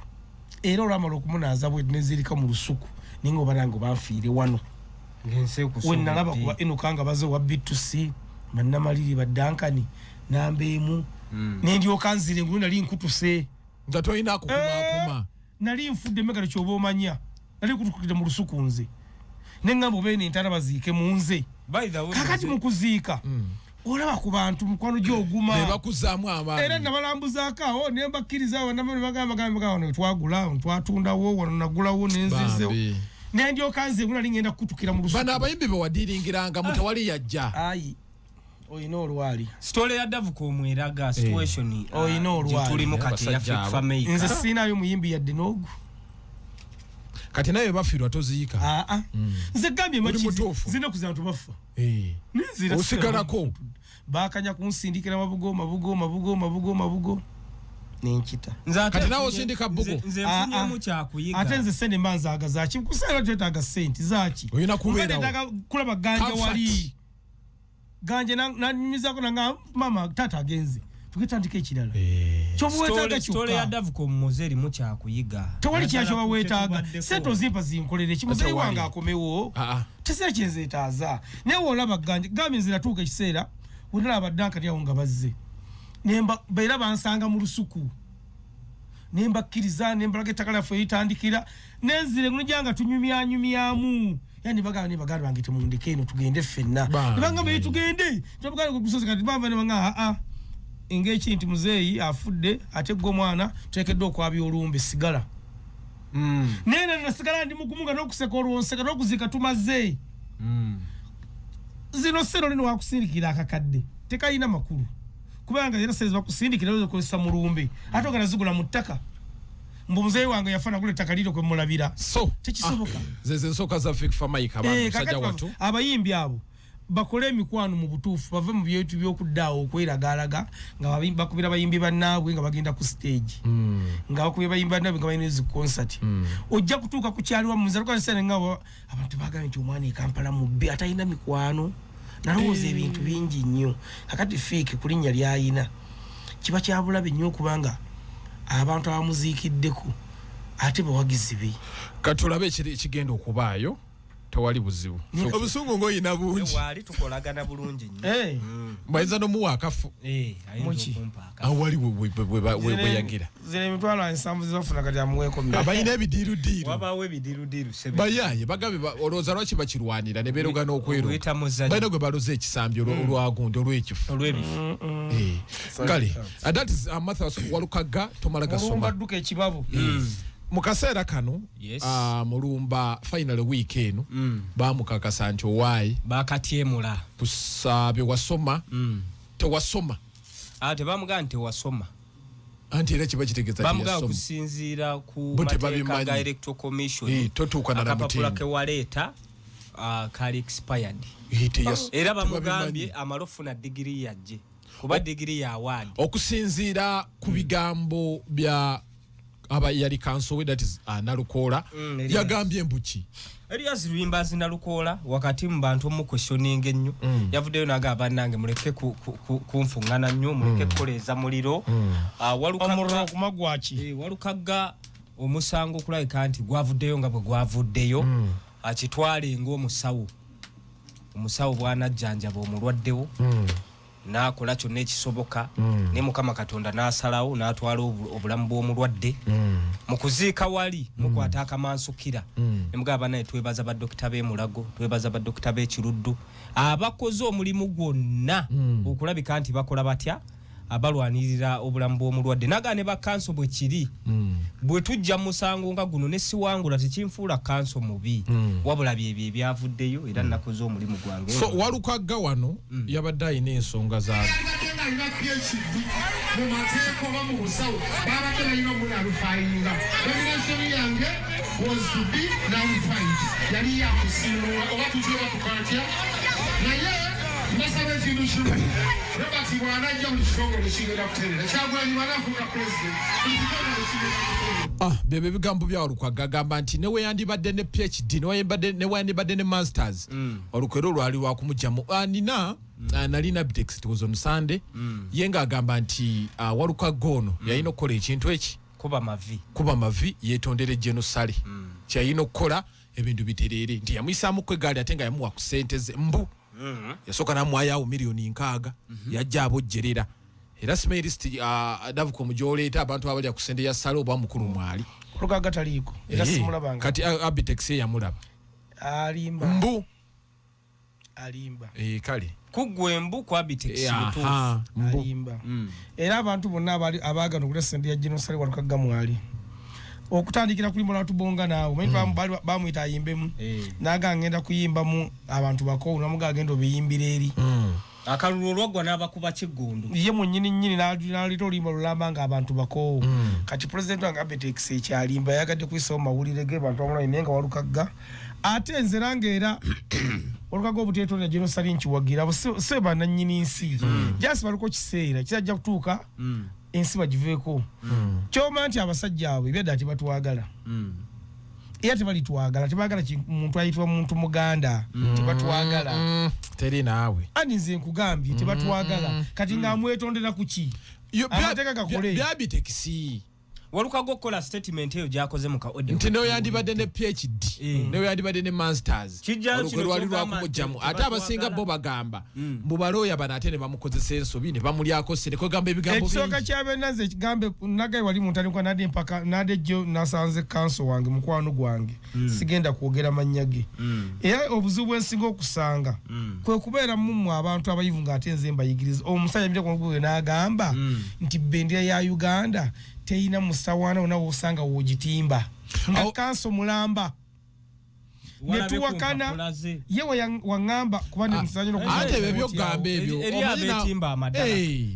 era olwamala okumunaaza bweti nezirika mu lusuku ninga obanange banfiire wano wenalaba kuba enokanga baze wa B2C bannamaliri baddankani nambeemu nendyoka nzire ngulu nali nkutuse nga toyina akukumaakuma nali nfudde megalo kyoba omanya nali kutukukira mu lusuku nze nengambo bene ntara baziike munze by the way kakati mukuziika olaba ku bantu mukwano gyoguma ne bakuzaamu amaanyi era nabalambuzaako ne bakkiriza abanamwe bagamba ne twagula twatundawo wano nagulawo nenzizewo nendyoka nze guna lingenda kutukira mu lusuku bana abayimbi bewadiringiranga mutawali yajja ayi oyina olwali story ya Davuko omweraga situation oyina olwali tuli mu kati ya Africa family nze sinayo muyimbi yadde nogu kati naye bafirwa toziika nze gambye machizi zina kuzantu bafa nzira osigalako bakanya kunsindikira mabugo nenkita kati nawe osindika bugo nze mfunyemu kyakuyiga ate nze sene manzaaga zaki kusala twetaaga senti zaki oyina kubeerawo kulaba ganja wali ganje nanimizako nanga mama tata agenze tukitandika ekirala kyobwetaaga story ya Davuko muzeri mu kyakuyiga tewali kyakyo bawetaaga sente zimpa zinkolere kimuzeyi wange akomewo tesera kyenzeetaaza naye olaba ganje gambe nzira tuuka ekiseera wenalaba dankati awo nga bazze beera bansanga mu lusuku nembakkiriza nembalaga ettaka lyaffe eyitandikira nenzire nojanga tunyumyanyumyamu yani baganda bange temundeke eno tugende ffenna nebagamba tugende tubaganda kusozi kati bava nebanga eng'ekinti muzeeyi afudde ate gwe omwana tuteekeddwa okwabya olumbe sigala nena nasigala ndi mukumunga n'okuseka olwonseka n'okuzika tumaze zino sero lino wakusindikira akakadde tekayina makulu kubanga era sero bakusindikira okozesa mulumbe ate ogana zigula mu ttaka mbu muzeeyi wange yafana kule ttaka liro kwe mulabira so tekisoboka zeze nsooka za Africa family abantu sajja watu abayimbi abo bakole emikwano mu butuufu bave mu byetu by'okuddaawo okweragalaga nga bakubira bayimbi bannaabwe nga bagenda ku stage nga bakubira bayimbi bannaabwe nga balina ezi concert ojja kutuuka ku kyaliwa mu nzira lukasene nga abantu bagambye nti omwana e Kampala mubbi atalina mikwano nalowooza ebintu bingi nnyo kakati fiiki ku linnya ly'ayina kiba kyabulabe nnyo okubanga abantu abamuziikiddeko ate bawagizi be katulabe ekigenda okubaayo tewali buzibu obusungu ngoyina bungi wali tukolagana bulungi nnyo bayinza n'omuwa akafu awali weyagira zino emitwalo ensanvu zibafuna kati amuweeko abayina ebidiirudiiru wabaawo ebidiirudiiru bayaye bagambe olowooza lwaki bakirwanira ne beerogana okweruka balina gwe baloza ekisambi olwagundi olw'ekifu kale that is Mathawas Walukaga tomala gasoma dduka ekibabu mu kaseera kano mulumba final week eno bamukakasa nti owaayi bakatyemula kusabye wasoma tewasoma tebamugamba nti tewasoma anti era kiba kitegeeza bamugamba kusinziira ku mateeka ga electoral commission totuuka na akapapula ke waleeta kali expired era bamugambye amala ofuna digiri yajje kuba digiri ya award okusinziira ku bigambo bya aba yali council we that is Nalukola yagambye embuki Elias Lwimbazi Nalukola wakati mu bantu mu questioning ennyo yavuddeyo nagamba nange muleke kunfungana nnyo muleke koleza muliro walukaga kumagwachi walukaga omusango kulabika nti gwavuddeyo nga bwe gwavuddeyo akitwale ng'omusawo omusawo bwanajjanjaba omulwaddewo nakola kyonna ekisoboka ne Mukama Katonda n'asalawo n'atwala obulamu bw'omulwadde mu kuziika wali mukwata akamansukira ne mugamba naye twebaza baddokita b'emulago twebaza baddokita b'ekiruddu abakoze omulimu gwonna okulabika nti bakola batya abalwanirira obulamu bw'omulwadde naga ne bakanso bwe kiri bwe tujja musango nga guno ne siwangula tekinfuula kanso mubi wabula byebyo ebyavuddeyo era nakoze omulimu gwange so Walukaga wano yabadde ayina ensonga zaazo mu mateeko oba mu busawo babadde balina omunalufayinga nomination yange was to be nullified yali yakusiimula oba tutera tukatya naye mbasaba ekintu kimu Robert bw'anajja mu kitongole kigenda kuterera Kyagulanyi banafuuka president ekitongole kigenda kuterera bebe ebigambo bya Walukaga agamba nti neweyandibadde ne PhD neweyandibadde ne masters olukwero lwali lwakumugjamu nina nalina bitex it was on Sunday yenga agamba nti Walukaga ono yalina okukola ekintu eki kuba mavi yetondere genosale kyalina okukola ebintu biterere nti yamuyisaamu kwegaali ate nga yamuwa ku ssente ze mbu yasooka namwayawo miliyoni 6 yajja abojjerera era smailist Davuko mujoleeta abantu abalya ku ssente ya sale oba mukulu mwali Walukaga taliiko era simulabanga kati abitex yamulaba alimba mbu alimba kale kugwe mbu kwa Bitex mbu alimba era abantu bonna abagano kule sente ya genocide walukaga mwali okutandikira kulimba natubonga naawe manyi bamwita ayimbemu naga ngenda kuyimba mu abantu bako namuga agenda obiyimbira eri akalulu lwagwa n'abakuba kiggundu ye munnyini nalito olimba lulamba nga abantu bako kati president wange Bitex ekyalimba yagadde kuyisawo mawulire ge bantu abalala naye nga walukaga ate nze nangeera olukaga obuteetonda genocide nkiwagira seba nannyini nsi jasi baliko kiseera kirajja kutuuka ensi bagiveeko kyoma nti abasajja abo ebyadda tebatwagala era tebalitwagala tebagala muntu ayitibwa muntu muganda tebatwagala teri naawe ani nze nkugambye tebatwagala kati nga amwetondera kuki amateeka gakole bya Bitex walukago kola statement eyo gyakoze mu ka audio nti no yandibadde ne PhD no yandibadde ne masters olwali lwakumujjamu ate abasinga bo bagamba mbu balooya bano ate ne bamukozesa ensobi ne bamulyako sereko gamba ebigambo bingi ekisooka kyabennaze ekigambe nagaye wali muntandikwa nade mpaka nade jjo nasanze kanso wange mukwano gwange sigenda kwogera mannya ge era obuzibu bwensinga okusanga kwe kubeera mumwe abantu abayivu ng'ate nze mbayigiriza omusajja bide kwangugwe n'agamba nti bendera ya Uganda teina mustawana una usanga wojitimba nga kanso mulamba netuwakana yewe wangamba kubane msanyo ate bebyo gambe ebyo omulimba amadala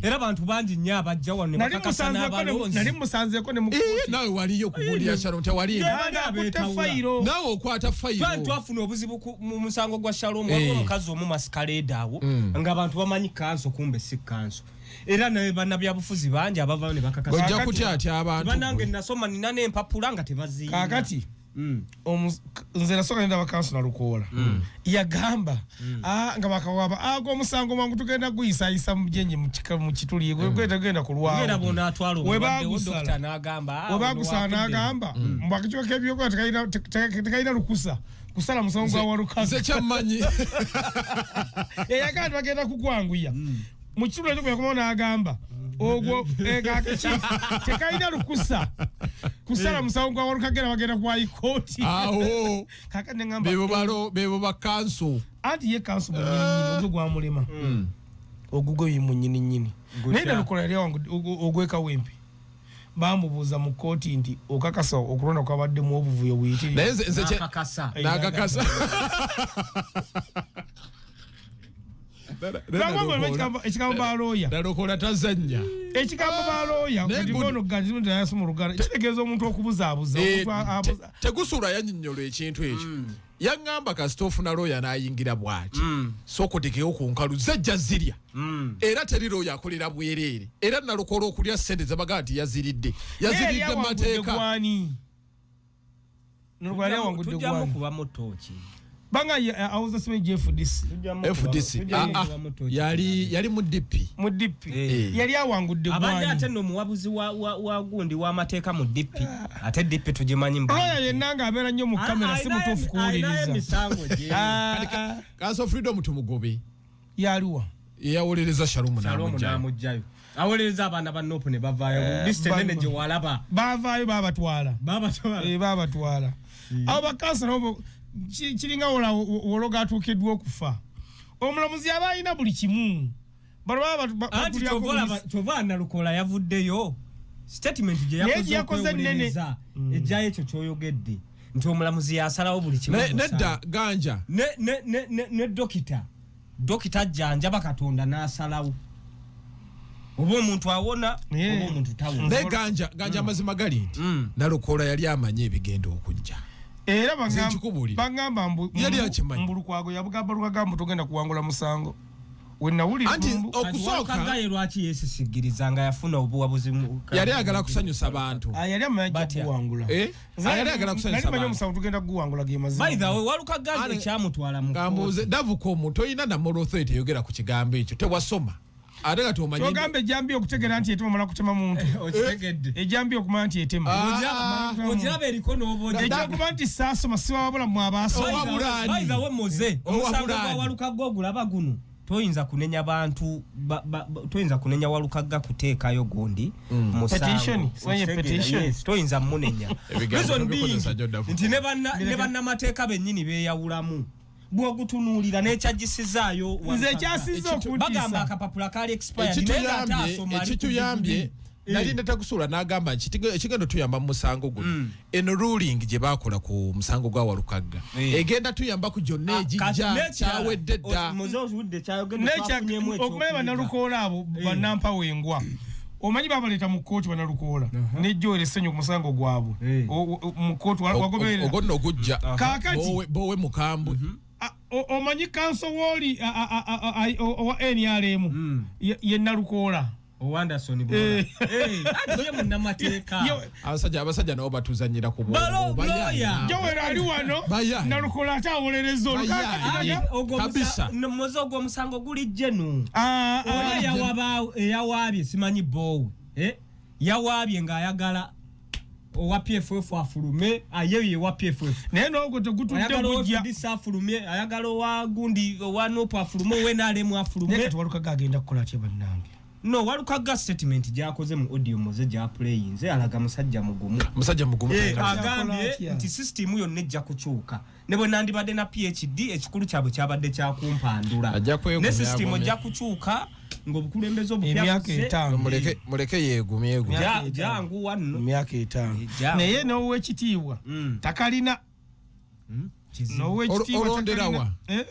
era abantu bangi nnyo abajja wano ne bakakasana abalonzi nali musanzeko ne mukuti nawe waliyo kubulia Shalom tewali nawe okwata fayiro bantu afuna obuzibu mu musango gwa Shalom wako omukazi omu maskaleda awo nga abantu bamanyi kanso kumbe si kanso era naye banabya bufuzi bangi abava ne bakakasa bajja kutya ati abantu banange nasoma nina n'empapula nga tebaziina kakati nze nasoka nenda bakanso na Lukola yagamba nga bakawaba ago omusango mwangu tugenda guyisayisa mujenje mu kituli gwetagenda kulwawo era bona atwalo dokita n'agamba webagusa n'agamba mbakicho kebyo kwa tekaina lukusa kusala musango gwa warukaza nze kyamanyi yagamba bagenda kugwanguya mu kituli ekyo kumona agamba ogwo egakachi tekaina lukusa kusala musango gwa warukagera bagenda kwa ikoti awo kakane ngamba bebo bakanso anti ye kanso munyini ogwo gwa mulema ogugo yimunyini nenda Lukola yali wangu ogweka wempe bamubuuza mu koti nti okakasa okulonda kwabadde mu obuvuyo buyitiri nakakasa ekigambo balooya Lukola tazanya ekigambo balooya ndibono ganjimu ndayasoma oluganda kitegeeza omuntu okubuzaabuza tegusula yanyinyolo ekintu ekyo yangamba kasitofu na looya n'ayingira bwati sokotekeyo ku nkalu zajja zirya era teri looya akolera bwereere era Nalukola okulya ssente zabaga nti yaziridde mateeka nolwali awangudde tujjamu kuba motooki banga awuza sime FDC yali mu DP yali awangudde gwani abanja ate no muwabuzi wa gundi wa mateeka mu DP ate DP tujimanyi mbaya yenanga abera nnyo mu kamera si mutofu kuwuliriza Council Freedom tumugobe yaliwa yawoleleza Shalom namujjayo awoleleza abana ba nopu ne bavaayo liste nene gye walaba bavaayo babatwala abo bakansa nabo kiringa wologa atuukiddwa okufa omulamuzi aba alina buli kimu kyova Nalukola yavuddeyo statement gye yakoze okwewolereza ejjayo ekyo kyoyogedde nti omulamuzi yasalawo buli kimu nedda ganja ne dokita ajjanjaba Katonda n'asalawo oba omuntu awona oba omuntu tawona naye ganja amazima gali nti Nalukola yali amanyi ebigenda okujja era bagamba mbulukwago yabugamba Lukagambo tugenda kuwangula musango wenawulira okusooka lwaki yeesisigiriza nga yafuna obuwabuzi yali agala kusanyusa abantu yali amanyi kuwangula yali agala kusanyusa abantu musango tugenda kuwangula ge mazima by the way Walukaga ekyamutwala mu kambuze davuko omuntu oyina na moral authority yogera ku kigambo ekyo tewasoma ate kati omanyi togambe ejambi okutegera nti etema mala kutema muntu okitegedde ejambi okuma nti etema ojaba eriko n'oboja ejakuba nti saasoma siba wabula mu abaaso by the way moze omusango gwa Walukaga ogulaba guno toyinza kunenya bantu toyinza kunenya Walukagga kuteekayo gundi petition yes toyinza munenya reason being nti ne banna mateeka bennyini beeyawulamu bwogutunuulira n'ekyagisizzaayo nze kyasiza okutiisa bagamba akapapula kali expired ekituyambye nali ndatakusula n'agamba ekigendo tuyamba mu musango guno eno ruling gye baakola ku musango gwa Walukagga egenda tuyamba ku jonna ejijja kyawedde dda okumanya bannalukoola abo bannampa wengwa omanyi babaleeta mu kkooti bannalukoola nejjo eressenyu ku musango gwabwe mu kkooti wagoberera ogonna ogujja kaakati bowe mukambwe omanyi kanso woli owa NRM ye nalukoola Wanderson bwana atiye munnamateeka abasajja nabo batuzanyira ku baloya jowera ali wano nalukoola atawolereza kabisa mozo ogwo musango guli jenu yawaabye simanyi bowe yawaabye ng'ayagala owa PFF afulume ayeye wa PFF neno ogwo tegutudde bujja disafulume ayagala owa gundi owa nopo afulume we nalemu afulume nekati Walukagga agenda kukola kye bannange no Walukagga statement gyakoze mu audio moze gya playinze alaga musajja mugumu agambye nti system yonna ejja kukyuka ne bwe nandibadde na PhD ekikulu kyabwe kyabadde kyakumpandula ne system ejja kukyuka ng'obukulembeze obupya muleke yeegumye jangu wano myaka 5 naye n'owekitiibwa takalina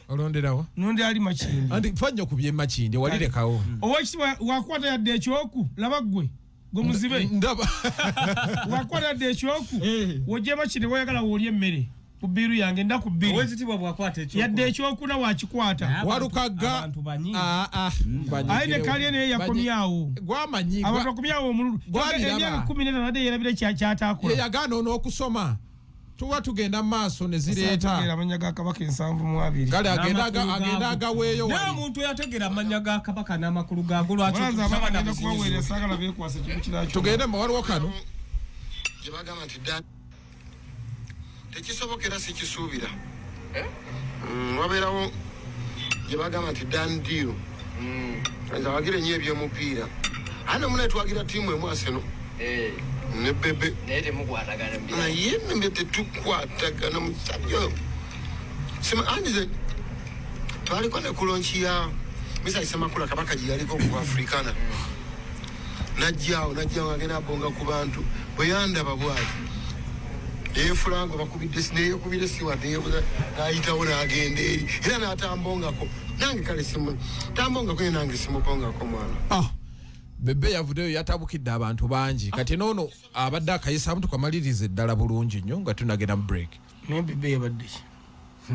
olonderawa nonde ali Makindi andi fanya kubye Makindi walirekawo owekitiibwa wakwata yadde ekyoku laba gwe muzibe ndaba wakwata yadde ekyoku wojje Makindi wayagala wolye emmere ku biru yange nda ku biru owekitiibwa bwakwata ekyoku yadde ekyoku na wakikwata Walukagga abantu banyi aine kaliye ne yakomyawo gwamanyi abantu bakomyawo omululu emyaka 15 ade yerabira kyatakola yagana n'okusoma tuwa tugenda maaso ne zireeta amanya ga Kabaka 7 kale agenda agaweeyo wali omuntu yategera amanya ga Kabaka n'amakulu gago lwaki tugende mu waliwo kano gye bagamba nti tekisobokera sikisuubira wabeerawo gye bagamba nti done deal nza wagira nnyo ebyomupiira ate munaye twagira ttiimu emu Arsenal ne Bebe naye nembe tetukwatagana musajja andize twaliko ne kulonki ya Mr. Semakula Kabaka gye yaliko ku Africana najjaawo agenda abonga ku bantu bwe yandaba bwati efulango bakubidde sineyekubire siwadde nayitawo n'agenda eri era n'atambongako nange kale simu tambongako ye nange simupongako mwana Bebe yavuddeyo yatabukidde abantu bangi kati noono abadde akayisa mtu kamalirize ddala bulungi nnyo nga tunagenda mu break naye Bebe yabadde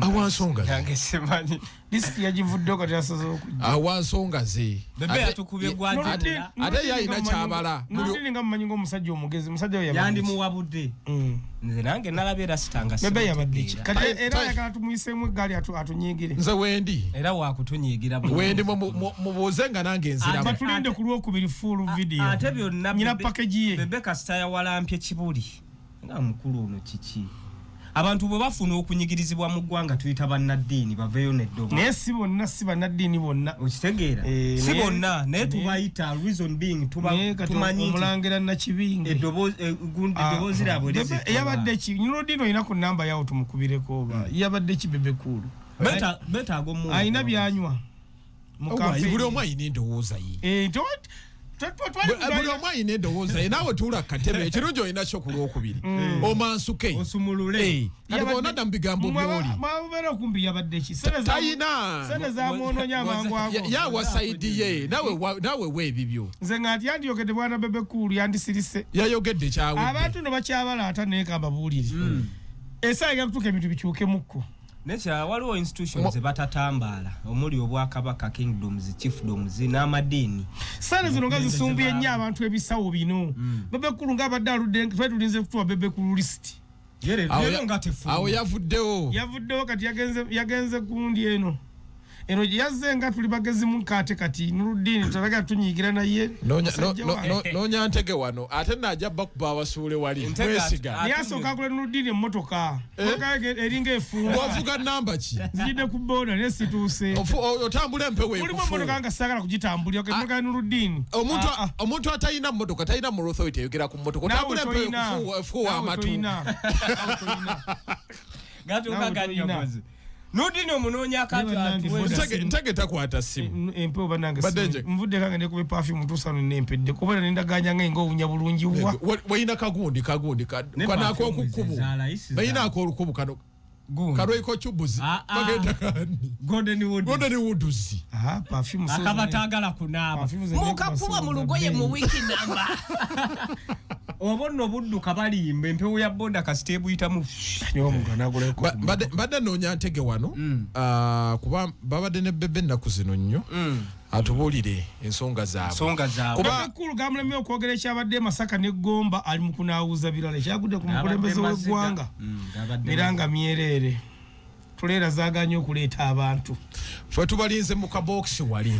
awansonga yange semani disiki yagivuddeyo kati asaze okujja awansonga ze Bebe yatukubye gwajira ate yayina kyabala noludde nga mumanyi ng'omusajja omugezi musajja we yandi muwabudde nze nange nalabye era sitanga Bebe yabadde kati era ayagala tumuyiseemu eggaali atunyigire nze wendi era wakutunyigira wendi mubuuze nga nange nziramu batulinde ku lwokubiri full video ate byonna nyina package ye Bebe kasita yawalampye kibuli nga mukulu ono kiki abantu bwe bafuna okunyigirizibwa mu ggwanga tuyita bannaddiini baveeyo neddobo naye si bonna si bannaddiini bonna okitegeera si bonna naye tubayita reason being tumanyi omulangira Nakibinge eddoboozi lyabwe yabadde ki nyuloddiini olina ku nnamba yawo tumukubireko oba yabadde ki Bebe Cool betaaga omuntu ayina byanywa buli omu ayina endowooza ye buli omu ayina endowooza ye naawe tuula katebe ekirungi olina kyo ku lwokubiri omansuke osumulule kati bonadda mu bigambo byoli mwabeera okumbi yabadde ki tayina sente zamwononya amangu ago yawa saidi ye naawe weebibyo nze nga nti yandiyogedde bwana Bebe Cool yandisirise yayogedde kyawedde abantu no bakyabalaata naye kambabuulire esaaga egenda kutuuka ebintu bikyukemukko nekya waliwo institutions batatambaala omuli obwakabaka kingdoms chiefdoms n'amadiini sente zino nga zisumbye nnyo abantu ebisawo bino Bebe Cool nga abadde aludde twetulinze kutuwa Bebe Cool list awo yavuddewo kati yagenze gundi eno eno yazenga tuli bagezi mu kate kati Nuruddin tulaga tunyigira naye nonya ntege wano ate najja bakuba abasuule wali mwesiga yasoka kule Nuruddin emmotoka eringa efunga wavuga namba ki zijide ku boda nesituse otambula empewe uli mmotoka nga sagala kugitambulira ke mmotoka Nuruddin omuntu atayina mmotoka tayina mu authority yogera ku mmotoka otambula empewe fuwa amatu gato kagani yokoze Nuruddin omunonya kati ntege takwata simu empewo banange mvudde kange ne kuba perfume tusano nempedde kuba nendaganya ngo obunya bulungi wa wayina kagundi kwanako okukubu bayina ako olukubu kano karo iko chubuzi bagenda kandi Golden Woods perfume so akabatagala kunaba mukakuba mu lugoye mu wiki namba obonno budduka balimba empewo ya boda kasitebu itamu nyo muntu anagula ko badde nonya ntege wano kuba babadde ne bebe nakuzino nnyo atubulire ensonga zaabwe kuba kulu gamulemi okwogera ekyabadde Masaka ne Gomba ali mu kunawuza birala kyagudde ku mukulembeze w'eggwanga miranga myerere tulera zaganya okuleeta abantu fe tubalinze mu kaboksi wali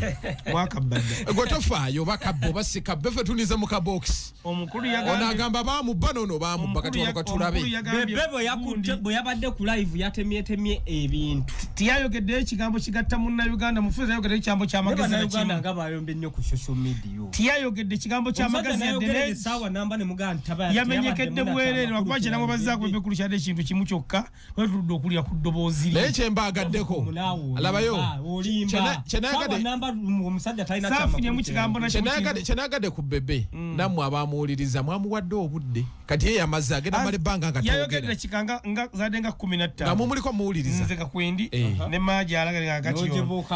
wakabadde gotofaayo bakabbo basika befe tulize mu kaboksi omukulu yagamba onagamba bamu banono bamu bakatono katulabe bebo yakutte bwe yabadde ku live yatemye ebintu tiyayogedde ekigambo kigatta munna Uganda mufuza yogedde ekigambo kya magazine Uganda nga bayombe nnyo ku social media tiyayogedde ekigambo kya magazine de sawa namba ne muganda tabaya yamenyekedde bwerere wakwaje nabo bazzaako bebe kyade ekintu kimu kyokka wetudde okulya ku ddoboozi naye kyembagaddeko alabayo kyenagadde ku bebe nammwe abamuwuliriza mwamuwadde obudde kati ye yamazze agenda mala ebbanga nga yayogedde kikanga zadde nga 15 nga mumuliko muwuliriza nze kakwendi ne maaji alaga akati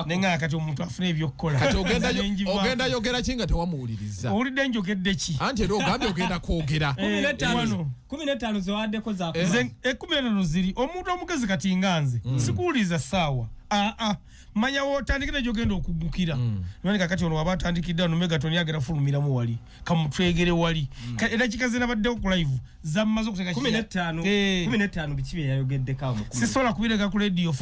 nenga akati omuntu afuna ebyokkola kati ogenda yogera ki nga tewamuwuliriza owulidde njogedde ki anti era ogambye ogenda kwogera 15 ziwaddeko zaako 15 ziri omuntu omugezi kati nga nze sikuwuliriza ssaawa manya wotandikira gyogenda okugukira nani kakati ono wabatandikidde ono Megaton yagera fulumiramu wali kamutwegere wali era kikazina badde ku live zammaze okuteka 15 bikibe yayogedde kawo mukulu sisola kubireka ku radio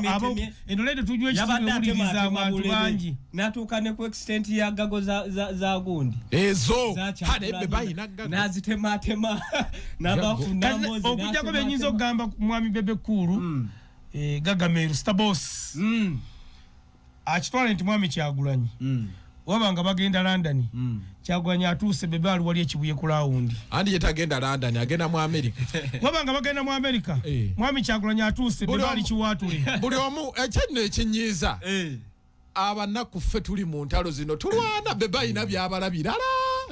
abo eno radio tujwe ekituliriza abantu bangi natuka ne ku extent ya gago za gundi ezo hade ebe bayina gago nazitematema nabafuna mozi okujja ko benyinzo gamba mwami bebe kuru Gagameru Star Boss achitwala nti mwami Kyagulanyi wabanga bagenda London Kyagulanyi atuuse bebe ali wali ekibuye ku round andi yetagenda London agenda mu America wabanga bagenda mu America mwami Kyagulanyi atuuse bebe ali kiwatule buli omu ekyenno ekinyiza abanaku ffe tuli mu ntalo zino tulwana bebe ayina byabalabirala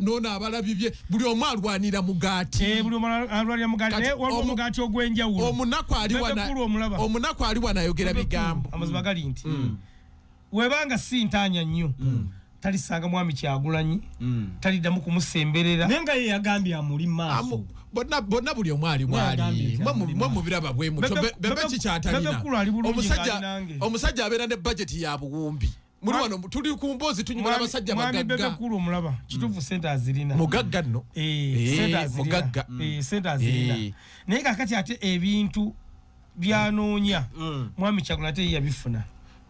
nona abalabibye buli omu alwanira mugaati buli omu alwanira mugaati waliwo mugaati ogw'enjawulo omunaku ali wanayogera bigambo amazima gali nti webanga sintaanya nnyo talisanga mwami Kyagulanyi taliddamu kumusemberera nenga ye yagambye amuli maaso bonna buli omu ali mwali mwemubiraba bwe mutyo bebe kikyatalina omusajja abeera ne budget ya buwumbi muri wano tuli ku mbozi tunyumira abasajja bagagga mwami bebe kulu omulaba kitufu sente azirina mugagga nno sente azirina naye kakati ate ebintu byanoonya mwami Kyagulanyi ate yabifuna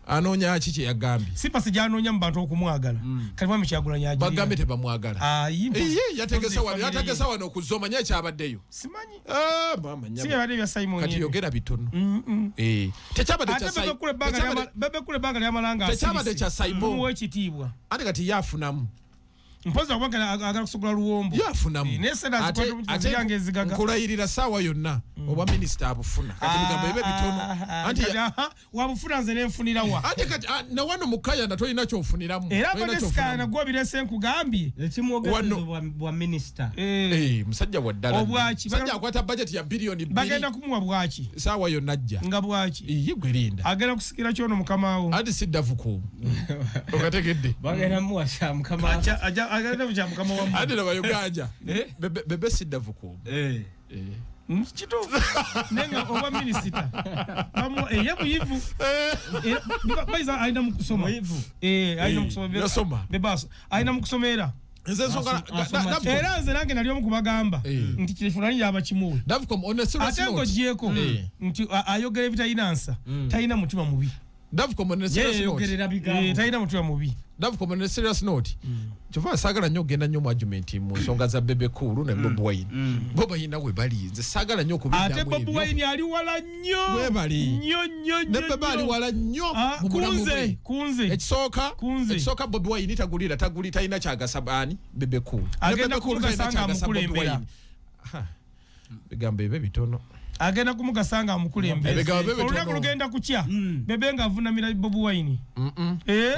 anoonya kiki yagambye sipasi gyanoonya mu bantu okumwagala kati mwami Kyagulanyi agirina bagambe tebamwagala yategesa wano okuzoma nya ekyabaddeyo simanyi mama nya siyabadde bya Simon kati yogera bitono tekyabadde kya Simon bebe kule banga lyamalanga tekyabadde kya Simon muwe ekitiibwa andi kati yafunamu mpoza kubanga agala kusugula luwombo yafunamu yange ezigaga nkulayirira saawa yonna oba minisita abufuna kati bigambo ebe bitono anti wabufuna nze nenfunira wa anti kati na wano mukaya na tolina kyofuniramu era banesikana nagwo birese nkugambye ekimwogerezo bwa minisita musajja wa ddala obwaki musajja akwata budget ya bilioni 2 bagenda kumuwa bwaki saawa yonna ajja nga bwaki yigwe linda agenda kusikira kyono mukamaawo anti siddavuko okategedde bagenda muwa sha mukamaawo agenda kuja mukama wa andi na bayuganja bebe siddavuko kito nenga oba minisita bamu yabuyivu baiza aina mukusoma aina mukusoma yasoma bebaso aina mukusomera era nze nange nali omu kubagamba nti kirifulani yaba kimuwe ate ngo gyeko nti ayogera ebitalina nsa talina mutima mubi Dove common serious note. Taina mtu ya mubi. Dove common serious note. Chova sagala nnyo genda nnyo mu argument mu nsonga za Bebe Cool ne Bob Wine. Bob Wine we bali nze sagala nnyo kubidda ate Bob Wine ali wala nnyo. We bali. Nnyo. Ne Bebe ali wala nnyo. Kunze. Ekisoka Bob Wine tagulita ina kyagasa bani Bebe Cool. Agenda kumukasanga mukulembera. Bigambe bitono. Agenda kumugasanga amukulembera. Olunaku lugenda kukya. Bebe nga avunamira Bob Wine.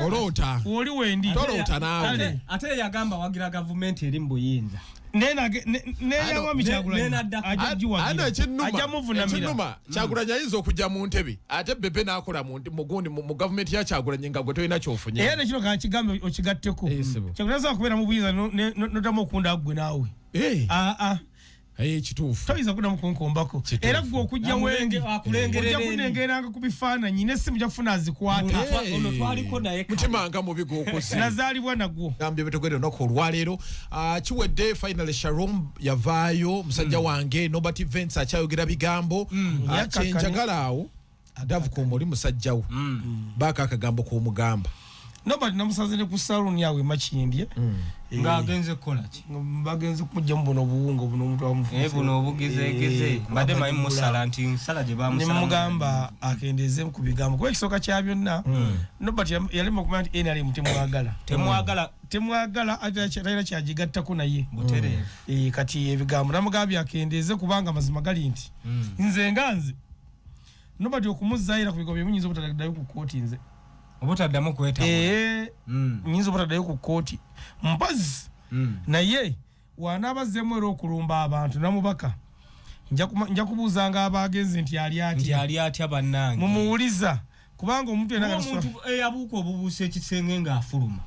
Olota. Oli wendi. Olota nawe. Ate yagamba wagira government eri mbuyinza. Nena wami Kyagulanyi ajajiwagira ajamufunamira Kyagulanyi ayinza okujja mu ntebe ate Bebe n'akola mugundi mu government ya Kyagulanyi nga gwe toyina kyofunye era nekino kankigambe okigatteko Kyagulanyi akubera mu buyinza notamu okunda gwe naawe kituufu toyinza kudamu kunkombako era gwe okujja wenge ojja kunengeranga ku bifaananyi n'essimu ojja kufuna azikwata mutima nga mubi gw'okoze nazaalibwa nagwo gambye betogere olunaku olwaleero kiwedde finally Sharon yavaayo musajja wange Nobert Vance akyayogera bigambo kyenjagala awo Dove Cool oli musajjawo baaka akagambo k'omugamba Nobody namusazire ku salon yawe Makindye nga agenze kola ki bagenze kujja mu buno buwungo buno omuntu amufuza buno obugezegeze mbadde mayi musala nti nsala gye bamusala mugamba akendeze ku bigambo kuba ekisoka kya byonna Nobody yalima kumanya nti NRM temwagala atayira kyagigattako naye butereevu kati ebigambo namugambye akendeze kubanga mazima gali nti nze nganze Nobody okumuzzaayira ku bigambo byemunyinza obutaddayo ku kooti nze obutaddamu kweta nyinza obutaddayo ku kooti mpazi naye wanaabazzeemu era okulumba abantu namubaka nja kubuuzanga abagenzi nti ali atya bannange mumuwuliza kubanga omuntu omuntu eyabuuka obubuusa ekisenge ng'afuluma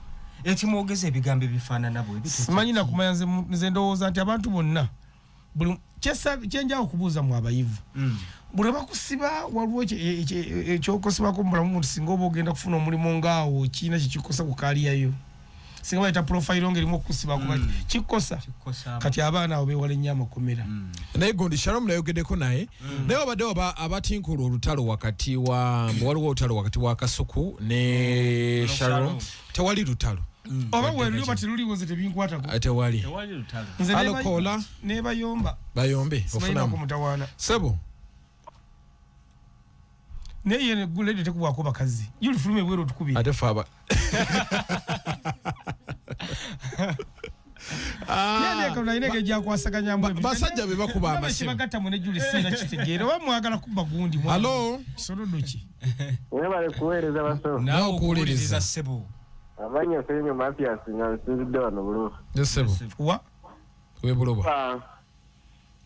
ekimwogeza ebigambo ebifaanana bwe simanyi nakumanya nze ndowooza nti abantu bonna buli kyenjawo okubuuza mu abayivu buli bakusiba waliwo ekyokosibako mu bulamu muntu singa oba ogenda kufuna omulimu ngaawo kiina kikikosa kukaaliyayo singa bayita profile ngerimu okusiba kuba kikosa kati abaana abo bewala ennyo amakomera naye gundi Sharon nayogeddeko naye naye obadde abatinkula olutalo wakati waliwo olutalo wakati wa Kasuku ne Sharon tewali lutalo oba weluliwo bati luliwo nze tebinkwatako tewali lutalo alokola ne bayombe ofunamu mutawaana sebo naye yene gulede tekubwako bakazi yuli fulume bwero tukubira ate faba yene ko nainege gya kwasaganya mbwe basajja be bakuba amasimu bagata mu ne juli sina kitegeere wa mwagala kuba gundi mwa hallo solodoki webale kuweereza baso nawo kuwuliriza sebo abanya senyo Mathias nga nsinzidde wano bulufu sebo wa webuloba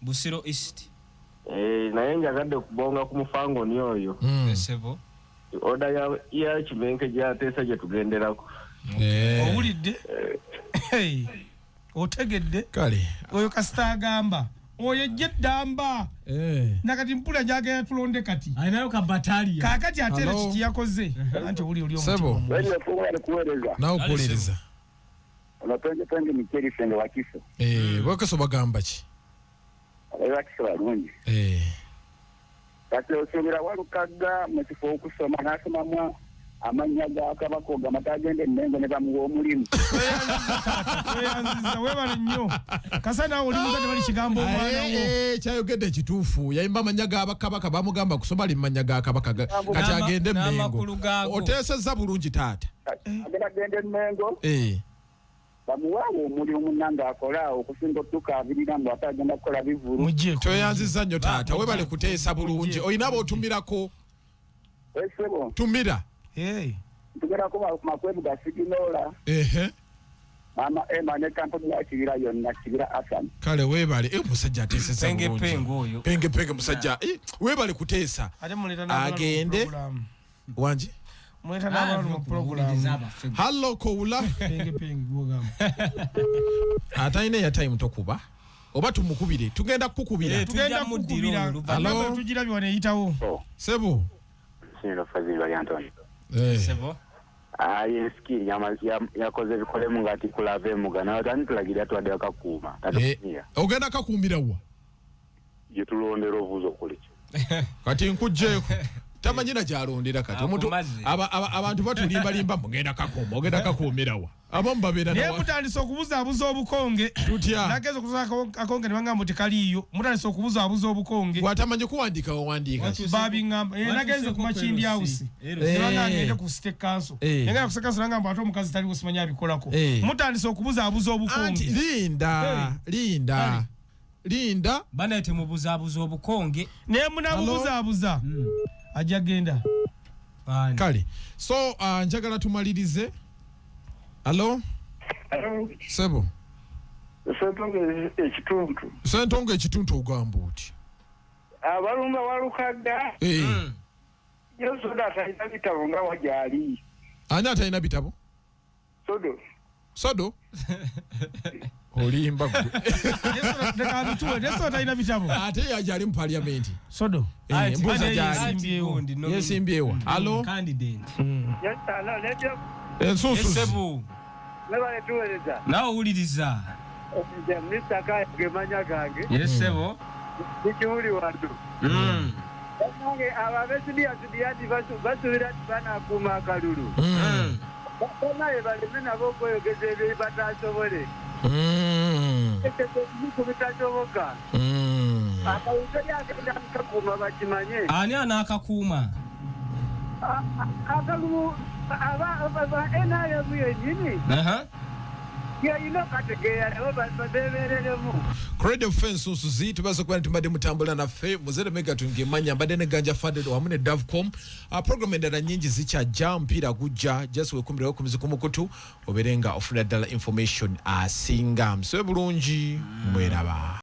Busiro East naye njagadde okubonga ku mufangoni oyo sebo oda ya Kimenke gyateesa gye tugenderako owulidde otegedde kale oyo kasita agamba oyo ejjeddamba nakati mpula gyagenda tulonde kati alinayo ka batalia kakati atera kiki yakoze anti oli sebo nawo kuwuliriza onotonge Micheli Fende Wakiso Wakiso bagamba ki Wakiso balungi kati osobera walukaga mu kifo okusoma n'asomamu amannya ga Kabaka ogamata agende Mengo ne bamuwa omulimu weyanziza webale nnyo kasana oli muzadde bali kigambo omwana wo kyayogedde kituufu yayimba amannya ga Kabaka bamugamba kusoma ali mannya ga Kabaka kati agende Mengo oteesezza bulungi taata agende Mengo bamuwaawo omulimu nanga akola okusinga otukabirira mbu ate agenda kukola bivulu tweyanziza nnyo taata webale kuteesa bulungi olina ab'otumirako esebo tumira tugerako makwebuga siginola mama Emma ne kampuni ya Kibira yonna Kibira Asan kale webale musajja ateeseza bulungi penge musajja webale kuteesa agende wanji mweta n'abantu mu program hallo Koula penge gwogamba atayina ya time tokuba oba tumukubire tugenda kukubira hallo tugira byo neeyitawo sebo Sino Fazil wa Antonio sebo yeski yakoze bikolemu ngati kulave mugana watani tulagira twadde akakuuma tatukumira ogenda kakuumira wa yetulondera obuzo kulicho kati nkujjeeko tamanyina gyalondera kati omuntu abantu batulimbalimba mugenda kakuumirawa abamu babeera naye mutandise okubuzaabuza obukonge tutya nageza okubuza akonge ne bangamba nti kaliiyo mutandise okubuzaabuza obukonge gwatamanyi kuwandiika wawandiika babingamba nagenze ku makindi house ne bangamba ngende ku state council ngenda ku state council nangamba ate omukazi taliwo simanyi abikolako mutandise okubuzaabuza obukonge linda banaete mubuzaabuza obukonge naye munabubuzaabuza ajja genda kale so njagala tumalirize. Hello? Sebo. Sentonge ekituntu ogamba oti. Abalumba walukadda. Yosoda atalina bitabo nga wajali. Ani atalina bitabo? Sodo? Olimba gwe. Yeso atalina bitabo. Ate yajali mu parliament. Sodo. Mbuza jali. Yesimbyewa. Hello? Candidate. Yes, hello, let's Esebu. Nebale tuweleza. Nawe uliriza. Mr. Kaya gemanya gange. Yesebo. Nikiwuli watu. Nange ababesidia basubira bana kuma akalulu. Naye baleme nabo okweyogeza ebyo batasobole. Kubitasoboka. Akawuzo lyagenda kakuma bakimanye. Ani anakakuuma? Akalumu aba NRM yenyini. Credo fence usuzi tubaza kwa ntumade mutambula na fe muzere mega tungemanya mbadene ganja faded wamune Davcom program endala nyingi zicha mpira gujja just we kumira ku muzikumu kutu oberenga ofuna dala information asinga mswe bulungi mweraba.